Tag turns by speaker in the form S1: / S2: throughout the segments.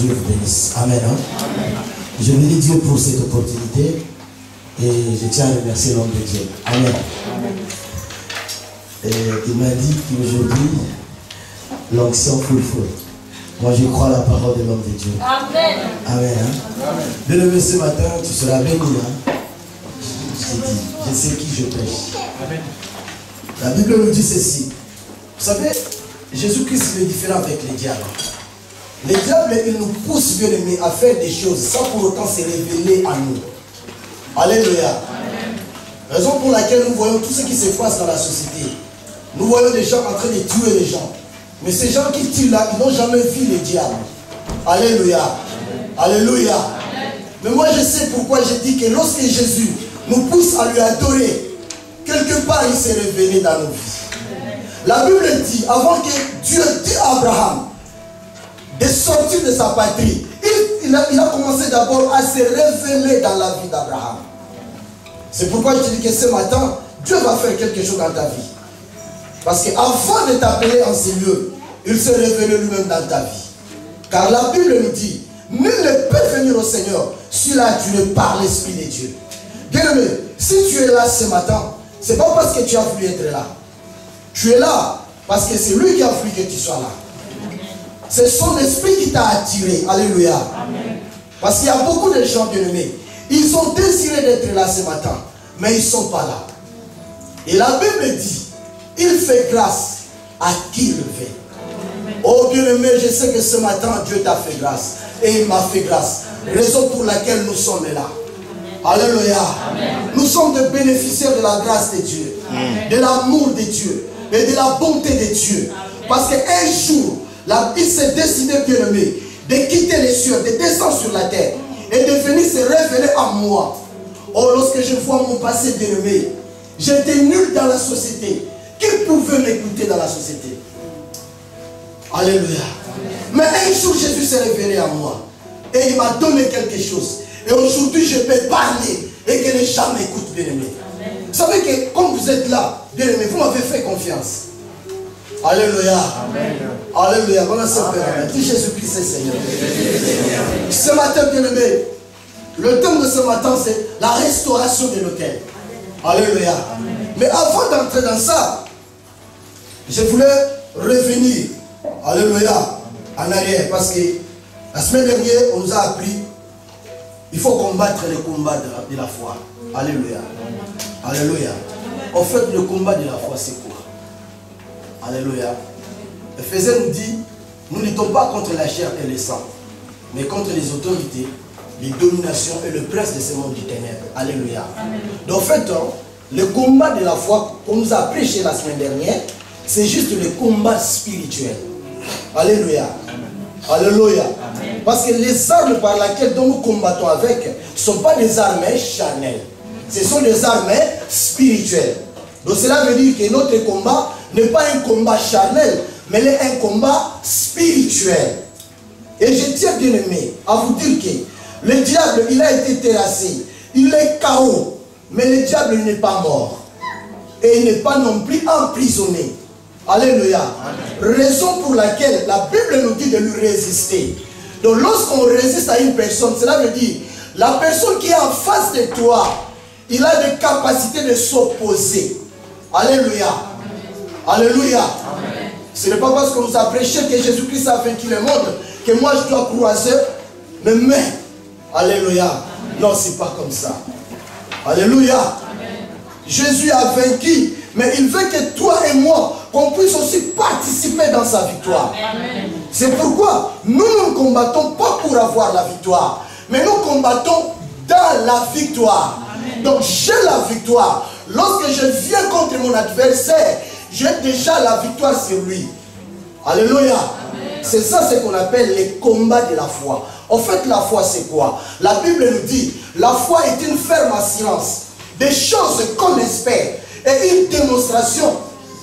S1: Dieu vous bénisse. Amen. Hein? Amen. Je bénis Dieu pour cette opportunité et je tiens à remercier l'homme de Dieu. Amen. Amen. Et il m'a dit qu'aujourd'hui, l'onction full. Moi, je crois à la parole de l'homme de Dieu. Amen. Amen. Hein? Amen. Bien-aimé, ce matin, tu seras béni. Hein? Je sais qui je prêche. Amen. La Bible nous dit ceci. Vous savez, Jésus-Christ est différent avec les diables. Les diables, ils nous poussent, bien aimés, à faire des choses sans pour autant se révéler à nous. Alléluia. Amen. Raison pour laquelle nous voyons tout ce qui se passe dans la société. Nous voyons des gens en train de tuer les gens. Mais ces gens qui tuent là, ils n'ont jamais vu les diables. Alléluia. Amen. Alléluia. Amen. Mais moi, je sais pourquoi je dis que lorsque Jésus nous pousse à lui adorer, quelque part, il s'est révélé dans nos vies. La Bible dit, avant que Dieu dit à Abraham de sortir de sa patrie, il a commencé d'abord à se révéler dans la vie d'Abraham. C'est pourquoi je te dis que ce matin, Dieu va faire quelque chose dans ta vie. Parce qu'avant de t'appeler en ces lieux, il s'est révélé lui-même dans ta vie. Car la Bible nous dit, nul ne peut venir au Seigneur si là tu ne par l'Esprit de Dieu. Bien-aimé, si tu es là ce matin, ce n'est pas parce que tu as voulu être là. Tu es là parce que c'est lui qui a voulu que tu sois là. C'est son esprit qui t'a attiré. Alléluia. Amen. Parce qu'il y a beaucoup de gens, bien-aimés, ils ont désiré d'être là ce matin, mais ils ne sont pas là. Et la Bible dit, il fait grâce à qui il le fait. Oh bien-aimé, je sais que ce matin, Dieu t'a fait grâce. Et il m'a fait grâce. Raison pour laquelle nous sommes là. Alléluia. Amen. Nous sommes des bénéficiaires de la grâce de Dieu, de l'amour de Dieu et de la bonté de Dieu. Amen. Parce qu'un jour, il s'est décidé, bien-aimé, de quitter les cieux, de descendre sur la terre et de venir se révéler à moi. Oh, lorsque je vois mon passé, bien-aimé, j'étais nul dans la société. Qui pouvait m'écouter dans la société? Alléluia. Amen. Mais un jour, Jésus s'est révélé à moi et il m'a donné quelque chose. Et aujourd'hui, je peux parler et que les gens m'écoutent, bien-aimé. Vous savez que comme vous êtes là, bien-aimé, vous m'avez fait confiance. Alléluia. Amen. Alléluia. Voilà ce Père. Dis Jésus-Christ est Seigneur. Ce matin, bien-aimé, le thème de ce matin, c'est la restauration de l'autel. Alléluia. Amen. Mais avant d'entrer dans ça, je voulais revenir, alléluia, en arrière. Parce que la semaine dernière, on nous a appris il faut combattre les combats de la foi. Alléluia. Alléluia. En fait, le combat de la foi, c'est quoi? Alléluia. Éphésiens nous dit, nous ne luttons pas contre la chair et le sang, mais contre les autorités, les dominations et le prince de ce monde du ténèbre. Alléluia. Donc en fait, le combat de la foi qu'on nous a prêché la semaine dernière, c'est juste le combat spirituel. Alléluia. Alléluia. Amen. Parce que les armes par lesquelles nous combattons avec ne sont pas des armes charnelles. Ce sont des armes spirituelles. Donc cela veut dire que notre combat n'est pas un combat charnel, mais un combat spirituel. Et je tiens, bien aimé, à vous dire que le diable, il a été terrassé. Il est KO. Mais le diable n'est pas mort. Et il n'est pas non plus emprisonné. Alléluia. Amen. Raison pour laquelle la Bible nous dit de lui résister. Donc lorsqu'on résiste à une personne, cela veut dire la personne qui est en face de toi, il a des capacités de s'opposer. Alléluia. Amen. Alléluia. Amen. Ce n'est pas parce qu'on nous a prêché que Jésus-Christ a vaincu le monde que moi je dois croiser mes mains. Alléluia. Amen. Non, c'est pas comme ça. Alléluia. Amen. Jésus a vaincu, mais il veut que toi et moi, qu'on puisse aussi participer dans sa victoire. C'est pourquoi nous ne combattons pas pour avoir la victoire, mais nous combattons dans la victoire. Amen. Donc j'ai la victoire. Lorsque je viens contre mon adversaire, j'ai déjà la victoire sur lui. Alléluia. C'est ça ce qu'on appelle les combats de la foi. En fait, la foi c'est quoi? La Bible nous dit, la foi est une ferme assurance des choses qu'on espère et une démonstration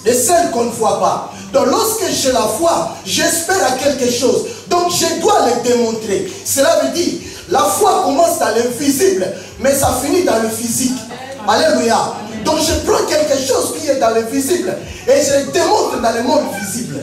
S1: de celles qu'on ne voit pas. Donc lorsque j'ai la foi, j'espère à quelque chose. Donc je dois le démontrer. Cela veut dire, la foi commence dans l'invisible, mais ça finit dans le physique. Alléluia. Donc je prends quelque chose qui est dans le visible et je le démontre dans le monde visible.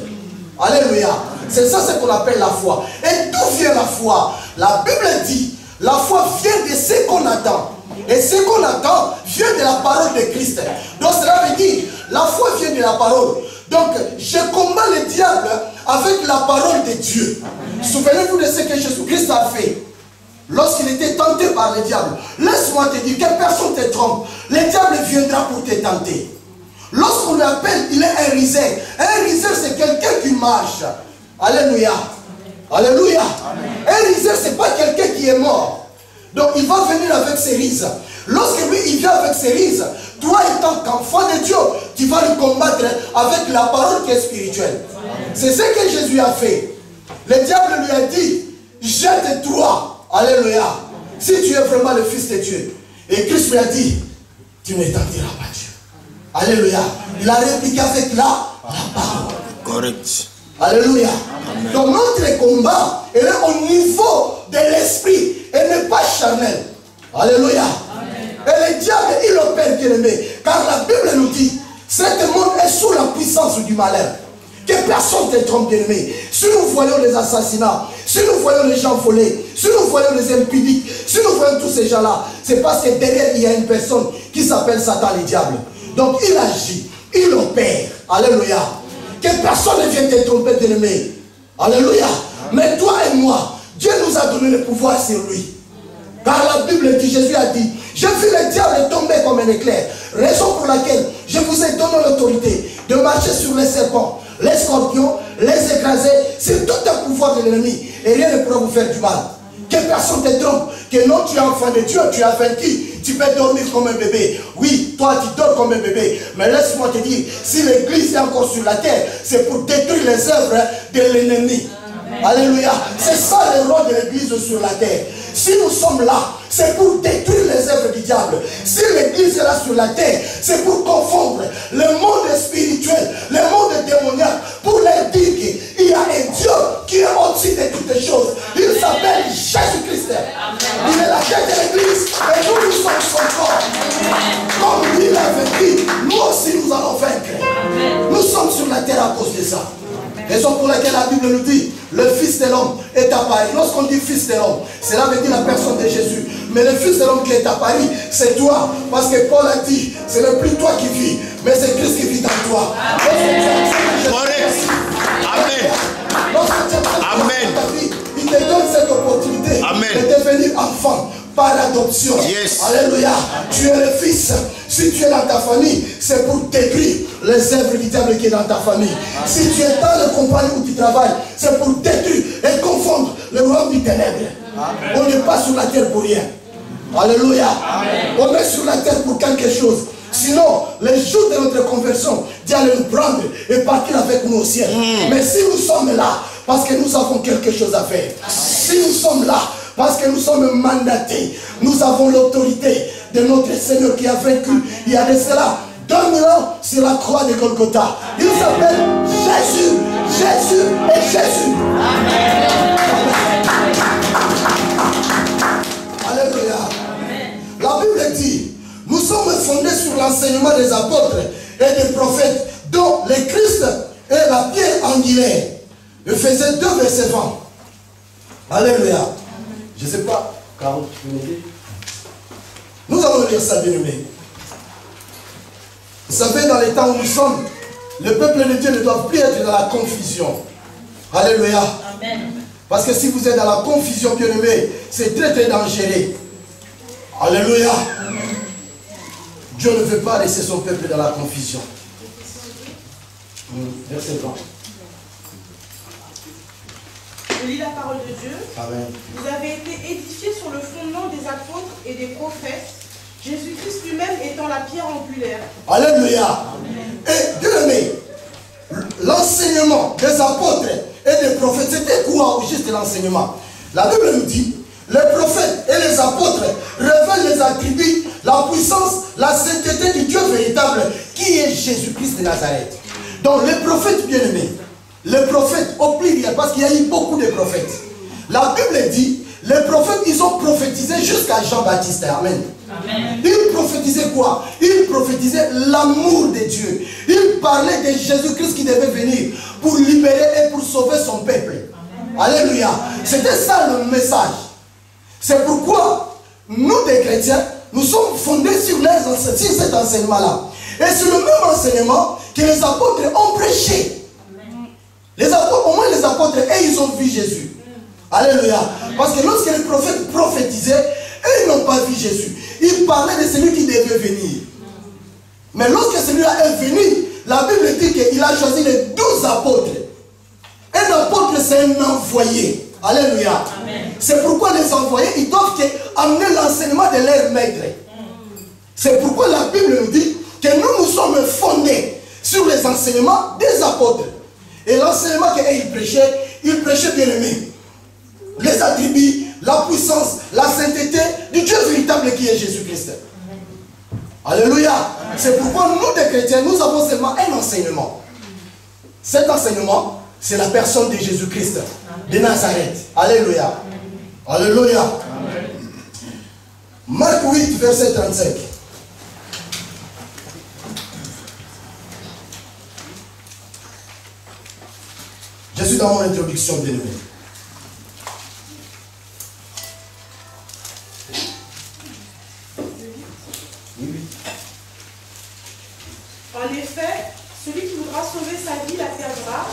S1: Alléluia. C'est ça ce qu'on appelle la foi. Et d'où vient la foi? La Bible dit, la foi vient de ce qu'on attend. Et ce qu'on attend vient de la parole de Christ. Donc cela veut dire, la foi vient de la parole. Donc je combats le diable avec la parole de Dieu. Souvenez-vous de ce que Jésus-Christ a fait. Lorsqu'il était tenté par le diable. Laisse-moi te dire que personne ne te trompe. Le diable viendra pour te tenter. Lorsqu'on l'appelle, il est un risé. Un risé, c'est quelqu'un qui marche. Alléluia. Alléluia. Un risé, ce n'est pas quelqu'un qui est mort. Donc il va venir avec ses rises. Lorsque lui, il vient avec ses rises, toi étant qu'enfant de Dieu, tu vas le combattre avec la parole qui est spirituelle. C'est ce que Jésus a fait. Le diable lui a dit, jette-toi. Alléluia. Si tu es vraiment le Fils de Dieu. Et Christ lui a dit, tu ne tentiras pas Dieu. Alléluia. Il a répliqué avec la parole. Correct. Alléluia. Amen. Donc notre combat, il est au niveau de l'esprit et n'est pas charnel. Alléluia. Amen. Et le diable, il opère, bien aimé. Car la Bible nous dit, cet monde est sous la puissance du malheur. Que personne ne te trompe, bien aimé. Si nous voyons les assassinats, si nous voyons les gens volés, si nous voyons les impudiques, si nous voyons tous ces gens-là, c'est parce que derrière il y a une personne qui s'appelle Satan, le diable. Donc il agit, il opère. Alléluia. Que personne ne vienne te tromper, bien aimé. Alléluia. Mais toi et moi, Dieu nous a donné le pouvoir sur lui. Car la Bible dit, Jésus a dit, j'ai vu le diable tomber comme un éclair. Raison pour laquelle je vous ai donné l'autorité de marcher sur les serpents, les scorpions, les écraser. C'est tout un pouvoir de l'ennemi. Et rien ne pourra vous faire du mal. Que personne ne te trompe. Que non, tu es enfant de Dieu, tu as vaincu. Tu peux dormir comme un bébé. Oui, toi tu dors comme un bébé. Mais laisse-moi te dire, si l'église est encore sur la terre, c'est pour détruire les œuvres de l'ennemi. Alléluia. C'est ça le rôle de l'église sur la terre. Si nous sommes là, c'est pour détruire les œuvres du diable. Si l'église est là sur la terre, c'est pour confondre le monde spirituel, le monde démoniaque, pour leur dire qu'il y a un Dieu qui est au-dessus de toutes les choses. Il s'appelle Jésus-Christ. Il est la tête de l'église et nous sommes son corps. Comme lui l'a vaincu, nous aussi nous allons vaincre. Nous sommes sur la terre à cause de ça. Raison pour laquelle la Bible nous dit, le Fils de l'homme est à Paris. Lorsqu'on dit Fils de l'homme, cela veut dire la personne de Jésus. Mais le Fils de l'homme qui est à Paris, c'est toi. Parce que Paul a dit, ce n'est plus toi qui vis, mais c'est Christ qui vit dans toi.
S2: Amen.
S1: Amen. Il te donne cette opportunité de devenir enfant par adoption.
S2: Yes.
S1: Alléluia. Tu es le fils. Si tu es dans ta famille, c'est pour détruire les œuvres du diable qui est dans ta famille. Si tu es dans le compagnie où tu travailles, c'est pour détruire et confondre le royaume du ténèbre. On n'est pas sur la terre pour rien. Alléluia. Amen. On est sur la terre pour quelque chose. Sinon, les jours de notre conversion, Dieu allait nous prendre et partir avec nous au ciel. Mais si nous sommes là, parce que nous avons quelque chose à faire. Si nous sommes là, parce que nous sommes mandatés, nous avons l'autorité de notre Seigneur qui a vaincu il y a de cela 2000 ans sur la croix de Golgotha. Il s'appelle Jésus, Jésus et Jésus. Amen. Alléluia. La Bible dit, nous sommes fondés sur l'enseignement des apôtres et des prophètes, dont le Christ est la pierre angulaire. Ephésiens 2, verset 20. Alléluia. Je ne sais pas, Carole, tu peux m'aider? Nous allons lire ça, bien aimé. Vous savez, dans les temps où nous sommes, le peuple de Dieu ne doit plus être dans la confusion. Alléluia. Amen. Parce que si vous êtes dans la confusion, bien aimé, c'est très très dangereux. Alléluia. Amen. Dieu ne veut pas laisser son peuple dans la confusion. Verset 20.
S3: Je lis la parole de Dieu.
S1: Amen.
S3: Vous avez été édifiés sur le fondement des apôtres et des prophètes, Jésus-Christ lui-même étant la pierre angulaire.
S1: Alléluia. Amen. Et bien aimé, l'enseignement des apôtres et des prophètes, c'était quoi juste l'enseignement? La Bible nous dit, les prophètes et les apôtres révèlent les attributs, la puissance, la sainteté du Dieu véritable, qui est Jésus-Christ de Nazareth. Donc les prophètes bien-aimés, les prophètes au pluriel, parce qu'il y a eu beaucoup de prophètes. La Bible dit, les prophètes, ils ont prophétisé jusqu'à Jean-Baptiste. Amen. Amen. Ils prophétisaient quoi? Ils prophétisaient l'amour de Dieu. Ils parlait de Jésus-Christ qui devait venir pour libérer et pour sauver son peuple. Alléluia. C'était ça le message. C'est pourquoi nous, des chrétiens, nous sommes fondés sur cet enseignement-là. Et sur le même enseignement que les apôtres ont prêché. Les apôtres, au moins les apôtres, et ils ont vu Jésus. Alléluia. Parce que lorsque les prophètes prophétisaient, ils n'ont pas vu Jésus. Ils parlaient de celui qui devait venir. Mais lorsque celui-là est venu, la Bible dit qu'il a choisi les 12 apôtres. Un apôtre, c'est un envoyé. Alléluia. C'est pourquoi les envoyés, ils doivent amener l'enseignement de leur maître. C'est pourquoi la Bible nous dit que nous sommes fondés sur les enseignements des apôtres. Et l'enseignement qu'ils prêchaient bien aimé. Les attributs, la puissance, la sainteté du Dieu véritable qui est Jésus-Christ. Alléluia. C'est pourquoi nous, des chrétiens, nous avons seulement un enseignement. Cet enseignement, c'est la personne de Jésus-Christ, de Nazareth. Alléluia. Alléluia. Amen. Marc 8, verset 35. Je suis dans mon introduction, bien aimé.
S3: En effet, celui qui voudra sauver sa vie la perdra,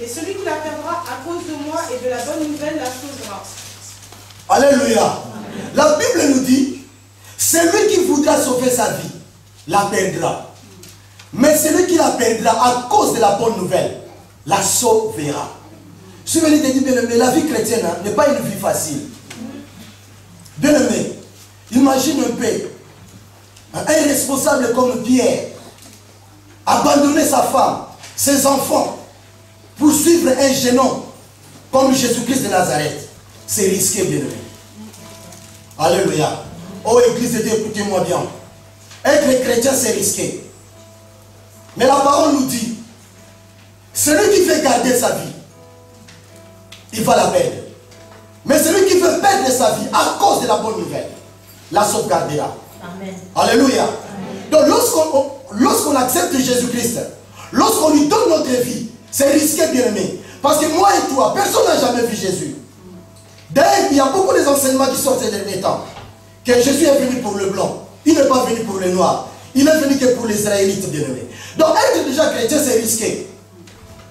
S3: et celui qui la perdra à cause de moi et de la bonne nouvelle la sauvera.
S1: Alléluia. La Bible nous dit, celui qui voudra sauver sa vie la perdra. Mais celui qui la perdra à cause de la bonne nouvelle la sauvera. Je vais te dire, bien aimé, la vie chrétienne n'est pas une vie facile. Bien aimé, imagine un peu un responsable comme Pierre abandonner sa femme, ses enfants, pour suivre un jeune homme comme Jésus-Christ de Nazareth. C'est risqué, bien aimé. Alléluia. Oh, Église de Dieu, écoutez-moi bien. Être chrétien, c'est risqué. Mais la parole nous dit, celui qui veut garder sa vie, il va la perdre. Mais celui qui veut perdre sa vie à cause de la bonne nouvelle, la sauvegardera. Amen. Alléluia. Amen. Donc lorsqu'on accepte Jésus-Christ, lorsqu'on lui donne notre vie, c'est risqué, bien aimé. Parce que moi et toi, personne n'a jamais vu Jésus. D'ailleurs, il y a beaucoup d'enseignements qui sortent ces derniers temps. Que Jésus est venu pour le blanc. Il n'est pas venu pour les noirs. Il est venu que pour les Israélites, bien aimés. Donc être déjà chrétien, c'est risqué.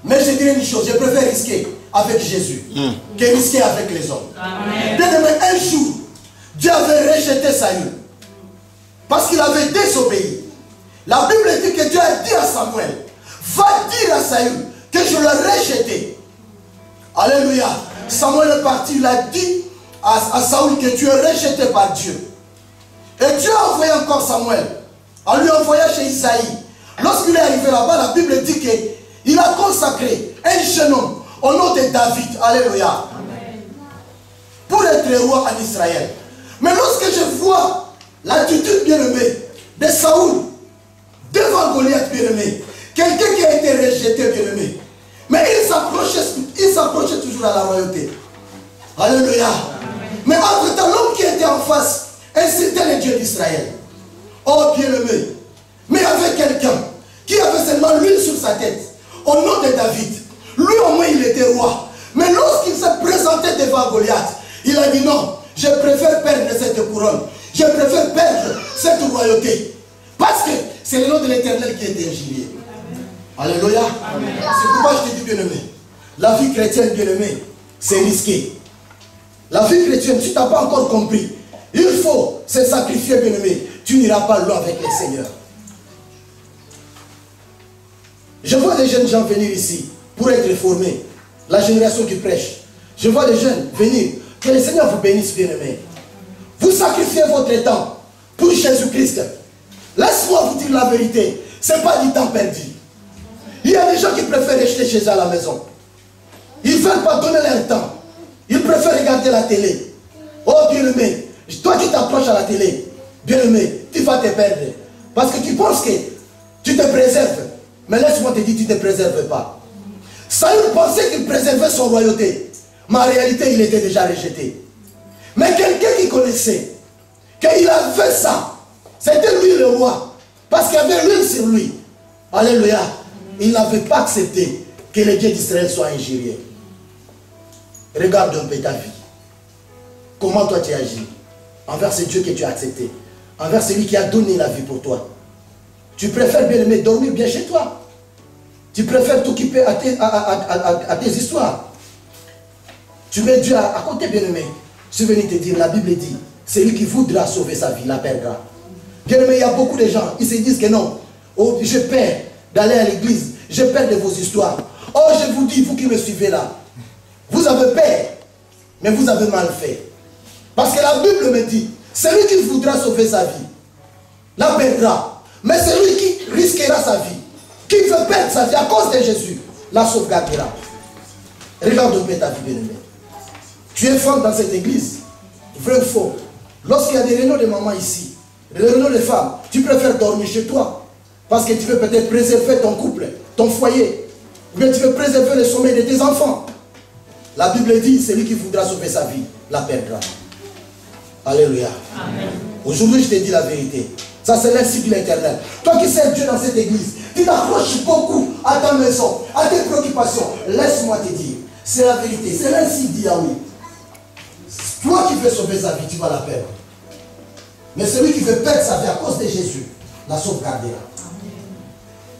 S1: Mais je dirais une chose, je préfère risquer avec Jésus que risquer avec les hommes. Amen. Bien aimé, un jour, Dieu avait rejeté Saül. Parce qu'il avait désobéi. La Bible dit que Dieu a dit à Samuel, va dire à Saül que je l'ai rejeté. Alléluia. Samuel est parti, il a dit à Saül que tu es rejeté par Dieu. Et Dieu a envoyé encore Samuel. En lui envoyant chez Isaïe. Lorsqu'il est arrivé là-bas, la Bible dit qu'il a consacré un jeune homme au nom de David. Alléluia. Amen. Pour être roi en Israël. Mais lorsque je vois l'attitude bien-aimée de Saül devant Goliath bien-aimé, quelqu'un qui a été rejeté bien-aimé, mais il s'approchait toujours à la royauté. Alléluia. Amen. Mais entre-temps, l'homme qui était en face insultait le Dieu d'Israël. Oh bien-aimé, mais il y avait quelqu'un qui avait seulement l'huile sur sa tête, au nom de David. Lui au moins il était roi. Mais lorsqu'il s'est présenté devant Goliath, il a dit non, je préfère perdre cette couronne. Je préfère perdre cette royauté. Parce que c'est le nom de l'Éternel qui est injurié. Alléluia. C'est pourquoi je te dis bien-aimé, la vie chrétienne bien-aimé, c'est risqué. La vie chrétienne, tu n'as pas encore compris. Il faut se sacrifier bien-aimé. Tu n'iras pas loin avec le Seigneur. Je vois des jeunes gens venir ici pour être formés. La génération qui prêche. Je vois des jeunes venir. Que le Seigneur vous bénisse, bien-aimés. Vous sacrifiez votre temps pour Jésus-Christ. Laisse-moi vous dire la vérité. Ce n'est pas du temps perdu. Il y a des gens qui préfèrent rester chez eux à la maison. Ils ne veulent pas donner leur temps. Ils préfèrent regarder la télé. Oh bien-aimé, toi qui t'approches à la télé, bien-aimé, tu vas te perdre. Parce que tu penses que tu te préserves. Mais laisse-moi te dire, tu ne te préserves pas. Saül pensait qu'il préservait son royauté. Mais en réalité, il était déjà rejeté. Mais quelqu'un qui connaissait qu'il avait ça, c'était lui le roi. Parce qu'il y avait l'huile sur lui. Alléluia. Il n'avait pas accepté que les dieux d'Israël soient injuriés. Regarde un peu ta vie. Comment toi tu agis envers ce Dieu que tu as accepté, envers celui qui a donné la vie pour toi. Tu préfères bien aimer dormir bien chez toi. Tu préfères t'occuper à tes histoires. Tu mets Dieu à côté, bien aimé. Je suis venu te dire, la Bible dit, celui qui voudra sauver sa vie la perdra. Bien aimé, il y a beaucoup de gens, ils se disent que non. Oh, je perds d'aller à l'église, je perds de vos histoires. Oh, je vous dis, vous qui me suivez là, vous avez peur, mais vous avez mal fait. Parce que la Bible me dit, celui qui voudra sauver sa vie, la perdra. Mais celui qui risquera sa vie, qui veut perdre sa vie à cause de Jésus, la sauvegardera. Regarde un peu ta vie, bien-aimé. Tu es femme dans cette église, vrai ou faux. Lorsqu'il y a des réunions de mamans ici, des réunions de femmes, tu préfères dormir chez toi. Parce que tu veux peut-être préserver ton couple, ton foyer. Ou bien tu veux préserver le sommeil de tes enfants. La Bible dit, celui qui voudra sauver sa vie, la perdra. Alléluia. Aujourd'hui, je te dis la vérité. Ça, c'est l'insigne de l'Éternel. Toi qui sers Dieu dans cette église, tu t'accroches beaucoup à ta maison, à tes préoccupations. Laisse-moi te dire, c'est la vérité. C'est l'insigne dit Yahweh. Toi qui veux sauver sa vie, tu vas la perdre. Mais celui qui veut perdre sa vie à cause de Jésus, la sauvegardera.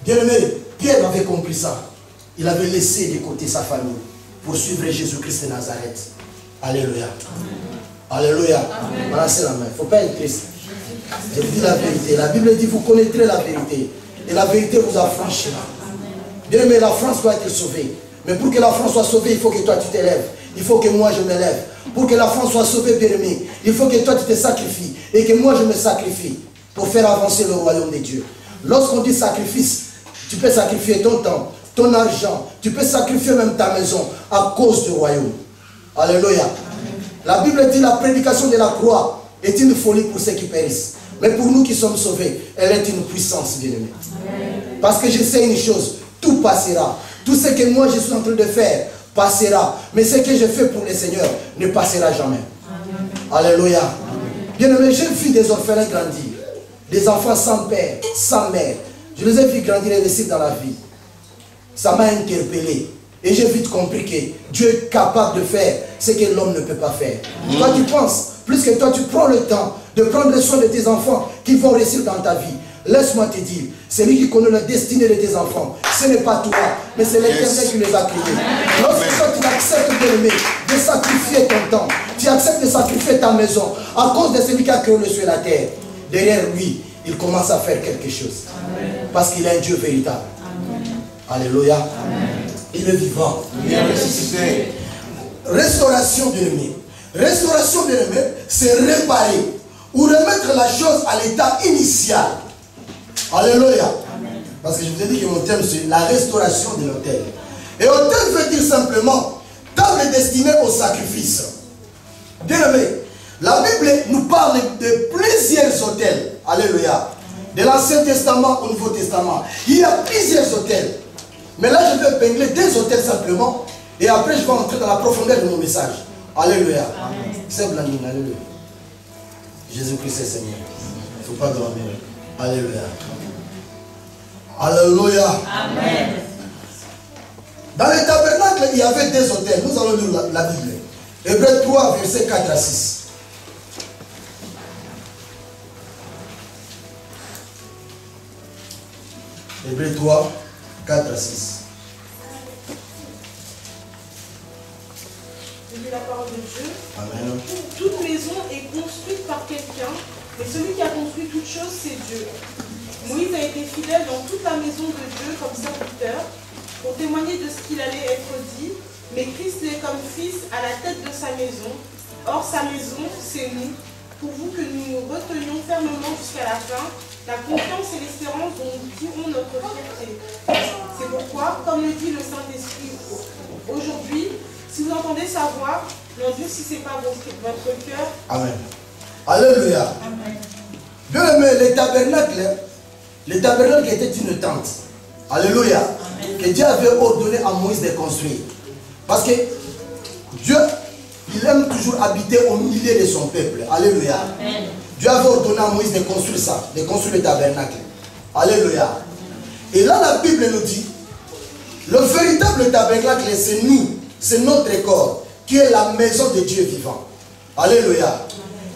S1: Bien-aimé, Pierre avait compris ça. Il avait laissé de côté sa famille pour suivre Jésus-Christ de Nazareth. Alléluia. Alléluia. Balancez la main. Il ne faut pas être triste. Je vous dis la vérité. La Bible dit, vous connaîtrez la vérité. Et la vérité vous affranchira. Bien-aimé, la France doit être sauvée. Mais pour que la France soit sauvée, il faut que toi tu t'élèves. Il faut que moi je m'élève. Pour que la France soit sauvée, bien-aimé, il faut que toi tu te sacrifies. Et que moi je me sacrifie. Pour faire avancer le royaume de Dieu. Lorsqu'on dit sacrifice, tu peux sacrifier ton temps, ton argent. Tu peux sacrifier même ta maison à cause du royaume. Alléluia. La Bible dit la prédication de la croix est une folie pour ceux qui périssent. Mais pour nous qui sommes sauvés, elle est une puissance, bien-aimée. Parce que je sais une chose, tout passera. Tout ce que moi je suis en train de faire passera. Mais ce que je fais pour le Seigneur ne passera jamais. Alléluia. Bien-aimé, j'ai vu des orphelins grandir. Des enfants sans père, sans mère. Je les ai vus grandir et réussir dans la vie. Ça m'a interpellé. Et j'ai vite compris que Dieu est capable de faire ce que l'homme ne peut pas faire. Toi tu penses, plus que toi tu prends le temps de prendre soin de tes enfants qui vont réussir dans ta vie. Laisse-moi te dire, celui qui connaît la destinée de tes enfants, ce n'est pas toi, mais c'est l'Éternel qui les a créés. Lorsque toi tu acceptes de sacrifier ton temps, tu acceptes de sacrifier ta maison à cause de celui qui a créé le ciel et la terre, derrière lui, il commence à faire quelque chose. Parce qu'il est un Dieu véritable. Alléluia. Amen. Il est vivant. Il est ressuscité. Restauration, bien-aimé. Restauration, bien-aimé, c'est réparer ou remettre la chose à l'état initial. Alléluia. Amen. Parce que je vous ai dit que mon thème, c'est la restauration de l'autel. Et autel veut dire simplement table destinée au sacrifice. Bien-aimé, la Bible nous parle de plusieurs autels. Alléluia. De l'Ancien Testament au Nouveau Testament. Il y a plusieurs autels. Mais là, je vais épingler des autels simplement. Et après, je vais entrer dans la profondeur de mon message. Alléluia. C'est Blandine, alléluia. Jésus-Christ est Seigneur. Il ne faut pas dormir. Alléluia. Alléluia. Amen. Dans le tabernacle, il y avait des autels. Nous allons lire la Bible. Hébreux 3, versets 4 à 6. Hébreux 3, 4 à 6.
S3: Je lis la parole de Dieu.
S1: Amen.
S3: Toute maison est construite par quelqu'un, mais celui qui a construit toute chose, c'est Dieu. Moïse a été fidèle dans toute la maison de Dieu comme serviteur, pour témoigner de ce qu'il allait être dit, mais Christ est comme fils à la tête de sa maison. Or, sa maison, c'est nous, pour vous que nous retenions fermement jusqu'à la fin la confiance et l'espérance dont nous tirons notre fierté. C'est pourquoi, comme le dit le Saint-Esprit, aujourd'hui, si vous entendez sa voix, n'endurcissez pas votre cœur.
S1: Amen. Alléluia. Amen. Bien aimé, le tabernacle était une tente. Alléluia. Amen. Que Dieu avait ordonné à Moïse de construire. Parce que Dieu, il aime toujours habiter au milieu de son peuple. Alléluia. Amen. Dieu avait ordonné à Moïse de construire ça, de construire le tabernacle. Alléluia. Et là, la Bible nous dit Le véritable tabernacle, c'est nous, c'est notre corps, qui est la maison de Dieu vivant. Alléluia.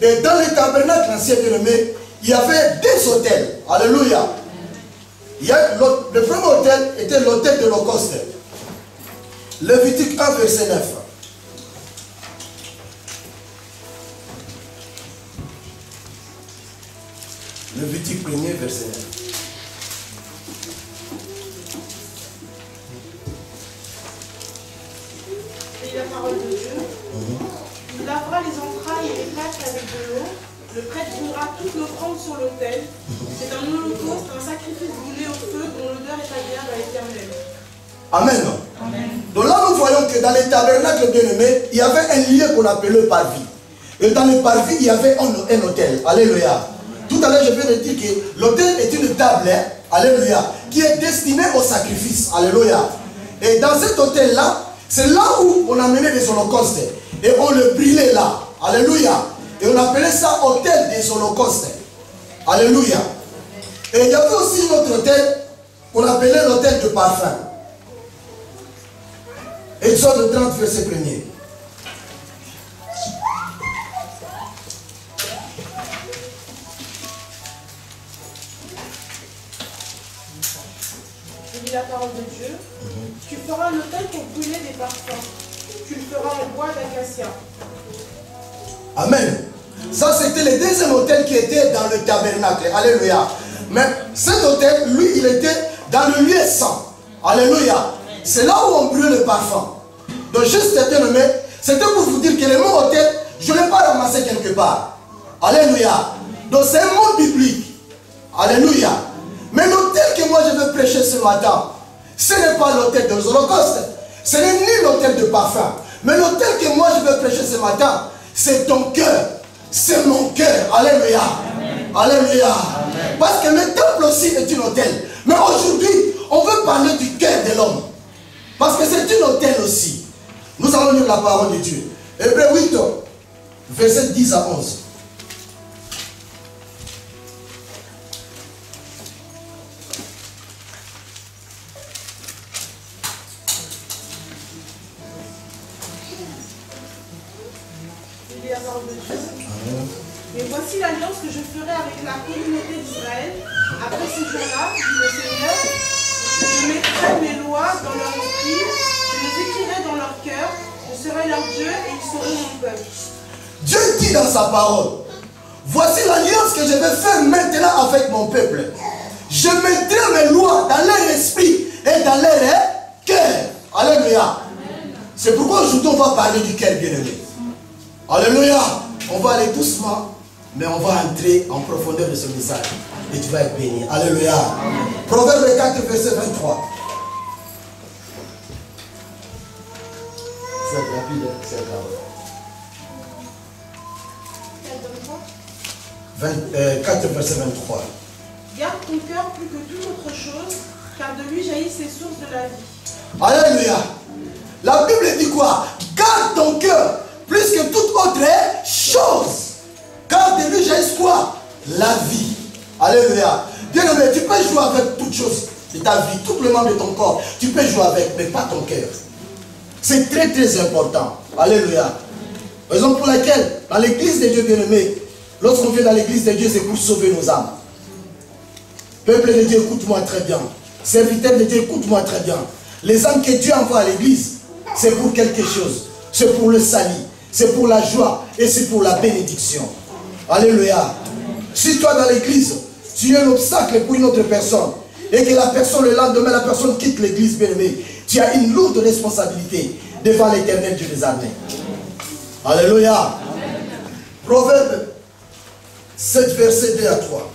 S1: Et dans le tabernacle ancien bien-aimé, il y avait des autels. Alléluia. Le premier autel était l'autel de l'Holocauste. Lévitique 1, verset 9. Lévitique 1er, verset 9.
S3: Et la parole de Dieu. Il lavera les entrailles et les plaques avec de l'eau. Le prêtre brûlera toute l'offrande sur l'autel. C'est un holocauste, un sacrifice brûlé au feu dont l'odeur est agréable à l'Éternel.
S1: Amen. Amen. Donc là, nous voyons que dans les tabernacles bien-aimés, il y avait un lieu qu'on appelait le parvis. Et dans le parvis, il y avait un autel. Alléluia. Tout à l'heure, je viens de dire que l'autel est une table, hein, alléluia, qui est destinée au sacrifice. Alléluia. Et dans cet autel-là, c'est là où on amenait des holocaustes. Et on le brûlait là. Alléluia. Et on appelait ça autel des holocaustes. Alléluia. Et il y avait aussi un autre autel qu'on appelait l'autel de parfum. Exode 30, verset 1er.
S3: Je lis la parole de Dieu. Tu feras un autel pour brûler des parfums. Tu le feras en bois d'acacia.
S1: Amen. Ça, c'était le deuxième autel qui était dans le tabernacle. Alléluia. Mais cet autel, lui, il était dans le lieu saint. Alléluia. C'est là où on brûle le parfum. Donc, juste bien aimé, c'était pour vous dire que le mot autel, je ne l'ai pas ramassé quelque part. Alléluia. Donc, c'est un mot biblique. Alléluia. Mais l'autel que moi je veux prêcher ce matin, ce n'est pas l'autel des holocaustes. Ce n'est ni l'autel de parfum. Mais l'autel que moi je veux prêcher ce matin, c'est ton cœur. C'est mon cœur. Alléluia. Amen. Alléluia. Amen. Parce que le temple aussi est un autel. Mais aujourd'hui, on veut parler du cœur de l'homme. Parce que c'est un autel aussi. Nous allons lire la parole de Dieu. Hébreux 8, verset 10 à 11.
S3: Mais voici l'alliance que je ferai avec la communauté d'Israël. Après ces jours-là, dit le Seigneur, je mettrai mes lois dans leur esprit, je les écrirai dans leur cœur, je serai leur Dieu et ils seront mon peuple.
S1: Dieu dit dans sa parole, voici l'alliance que je vais faire maintenant avec mon peuple. Je mettrai mes lois dans leur esprit et dans leur cœur. Alléluia. C'est pourquoi aujourd'hui on va parler du cœur bien-aimé. Alléluia. On va aller doucement, mais on va entrer en profondeur de ce message. Et tu vas être béni. Alléluia. Proverbe 4, verset 23. C'est rapide, c'est grave. 4, verset 23.
S3: Garde ton cœur plus que toute autre chose, car de lui jaillissent les sources de la vie.
S1: Alléluia. La Bible dit quoi? Garde ton cœur plus que toute autre chose. Car de lui jaillissent quoi? La vie. Alléluia. Bien aimé, tu peux jouer avec toutes choses de ta vie, tout le membre de ton corps. Tu peux jouer avec, mais pas ton cœur. C'est très très important. Alléluia. Raison pour laquelle, dans l'église de Dieu bien-aimé, lorsqu'on vient dans l'église de Dieu, c'est pour sauver nos âmes. Peuple de Dieu, écoute-moi très bien. Serviteur de Dieu, écoute-moi très bien. Les âmes que Dieu envoie à l'église, c'est pour quelque chose. C'est pour le salut. C'est pour la joie et c'est pour la bénédiction. Alléluia. Si toi dans l'église, tu es un obstacle pour une autre personne et que la personne, le lendemain, la personne quitte l'église, bien-aimée, tu as une lourde responsabilité devant l'Éternel Dieu des armées. Alléluia. Proverbe 7, verset 2 à 3.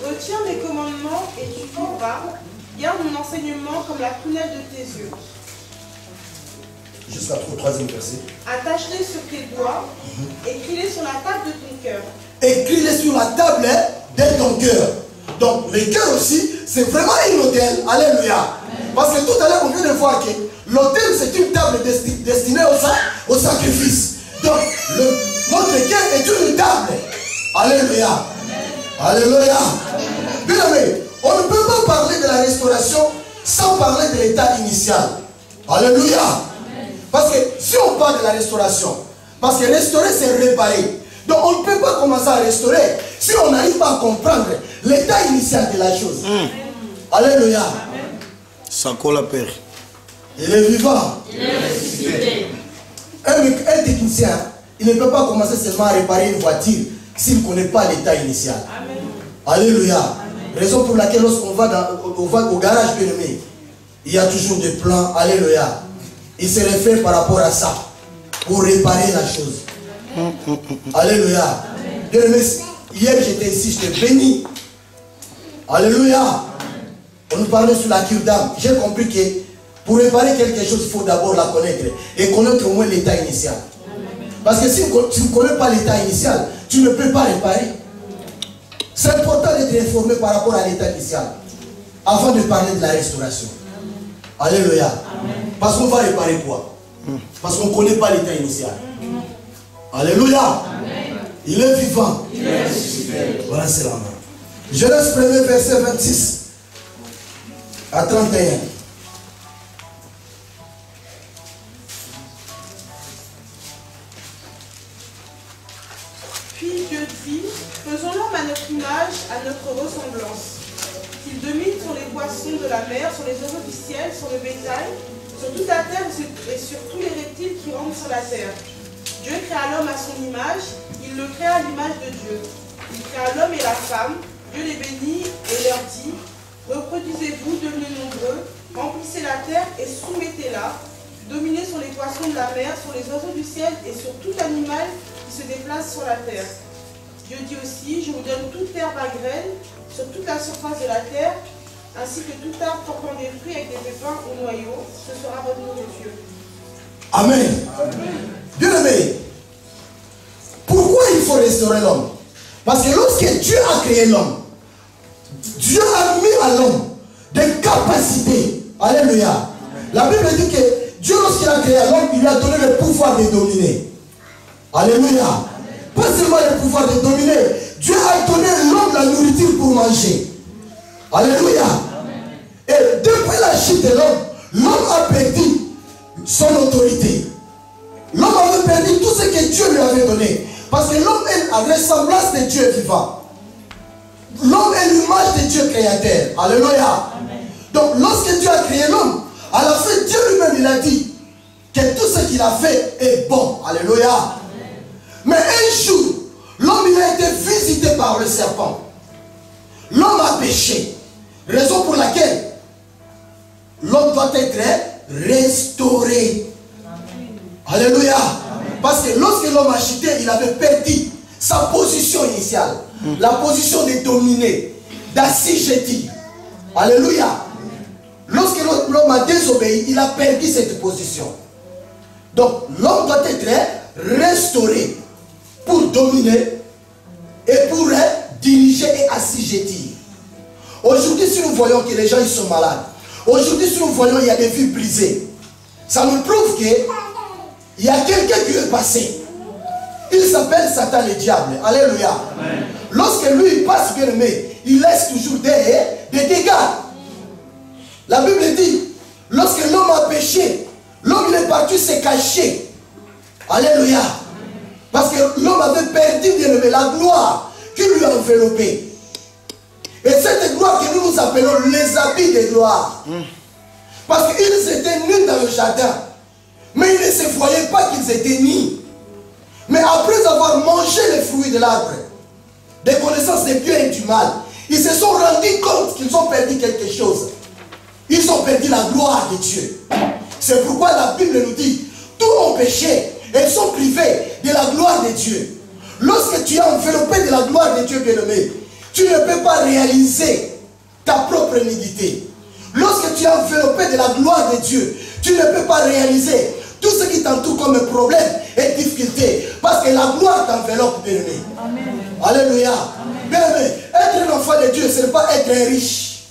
S3: Retiens mes commandements et tu vivras. Garde mon enseignement comme la prunelle de tes yeux.
S1: Jusqu'à le troisième verset.
S3: Attache-les sur tes doigts, écris-les sur la table de ton cœur.
S1: Écris-les sur la table de ton cœur. Donc le cœur aussi, c'est vraiment une autel. Alléluia. Parce que tout à l'heure, on vient de voir que l'autel, c'est une table destinée au sacrifice. Donc notre cœur est une table. Alléluia. Alléluia. Bien aimé, on ne peut pas parler de la restauration sans parler de l'état initial. Alléluia. Parce que si on parle de la restauration, parce que restaurer c'est réparer. Donc on ne peut pas commencer à restaurer si on n'arrive pas à comprendre l'état initial de la chose. Alléluia.
S2: Sakola Père.
S1: Il est vivant.
S4: Il est ressuscité.
S1: Un technicien, il ne peut pas commencer seulement à réparer une voiture s'il ne connaît pas l'état initial.
S3: Amen.
S1: Alléluia. Amen. Raison pour laquelle lorsqu'on va, au garage bien aimé, il y a toujours des plans. Alléluia. Il se réfère par rapport à ça pour réparer la chose. Alléluia. Bien aimé, hier j'étais ici, je t'ai béni. Alléluia. On nous parlait sur la cure d'âme. J'ai compris que pour réparer quelque chose, il faut d'abord la connaître et connaître au moins l'état initial. Parce que si tu ne connais pas l'état initial, tu ne peux pas réparer. C'est important d'être informé par rapport à l'état initial avant de parler de la restauration. Alléluia. Parce qu'on va réparer quoi? Parce qu'on ne connaît pas l'état initial. Alléluia. Il est vivant.
S4: Il est ressuscité.
S1: Voilà, c'est la main. Genèse 1er, verset 26 à 31.
S3: Puis Dieu dit, faisons l'homme à notre image, à notre ressemblance. Qu'il domine sur les poissons de la mer, sur les oiseaux du ciel, sur le bétail, sur toute la terre et sur tous les reptiles qui rampent sur la terre. Dieu créa l'homme à son image, il le créa à l'image de Dieu. Il créa l'homme et la femme, Dieu les bénit et leur dit, reproduisez-vous, devenez nombreux, remplissez la terre et soumettez-la, dominez sur les poissons de la mer, sur les oiseaux du ciel et sur tout animal qui se déplace sur la terre. Dieu dit aussi, je vous donne toute herbe à graines sur toute la surface de la terre, ainsi que tout arbre portant des fruits avec des pépins au noyau, ce sera votre nourriture.
S1: Amen. Bien aimé, pourquoi il faut restaurer l'homme? Parce que lorsque Dieu a créé l'homme, Dieu a mis à l'homme des capacités. Alléluia. La Bible dit que Dieu, lorsqu'il a créé l'homme, il lui a donné le pouvoir de dominer. Alléluia. Pas seulement le pouvoir de dominer, Dieu a donné à l'homme la nourriture pour manger. Alléluia. Et depuis la chute de l'homme, l'homme a perdu son autorité. L'homme avait perdu tout ce que Dieu lui avait donné. Parce que l'homme est la ressemblance de Dieu vivant. L'homme est l'image de Dieu créateur. Alléluia. Donc lorsque Dieu a créé l'homme, à la fin Dieu lui-même il a dit que tout ce qu'il a fait est bon. Alléluia. Mais un jour, l'homme il a été visité par le serpent. L'homme a péché. Raison pour laquelle l'homme doit être restauré. Alléluia. Parce que lorsque l'homme a chuté, il avait perdu sa position initiale. La position de dominer, d'assujettir. Alléluia. Lorsque l'homme a désobéi, il a perdu cette position. Donc l'homme doit être restauré pour dominer et pour diriger et assujettir. Aujourd'hui, si nous voyons que les gens ils sont malades, aujourd'hui, si nous voyons qu'il y a des vies brisées, ça nous prouve qu'il y a quelqu'un qui est passé. Il s'appelle Satan le diable. Alléluia. Amen. Lorsque lui il passe, bien aimé, il laisse toujours des dégâts. La Bible dit, lorsque l'homme a péché, l'homme il est parti se cacher. Alléluia. Parce que l'homme avait perdu, bien aimé, la gloire qui lui a enveloppé. Et cette gloire que nous nous appelons les habits de gloire. Parce qu'ils étaient nus dans le jardin. Mais ils ne se voyaient pas qu'ils étaient nus. Mais après avoir mangé les fruits de l'arbre, des connaissances du bien et du mal, ils se sont rendus compte qu'ils ont perdu quelque chose. Ils ont perdu la gloire de Dieu. C'est pourquoi la Bible nous dit, tous ont péché et sont privés de la gloire de Dieu. Lorsque tu es enveloppé de la gloire de Dieu, bien-aimé, tu ne peux pas réaliser ta propre nudité. Lorsque tu es enveloppé de la gloire de Dieu, tu ne peux pas réaliser tout ce qui t'entoure comme problème et difficulté. Parce que la gloire t'enveloppe, bien-aimé. Alléluia. Bien-aimé, être un enfant de Dieu, ce n'est pas être un riche.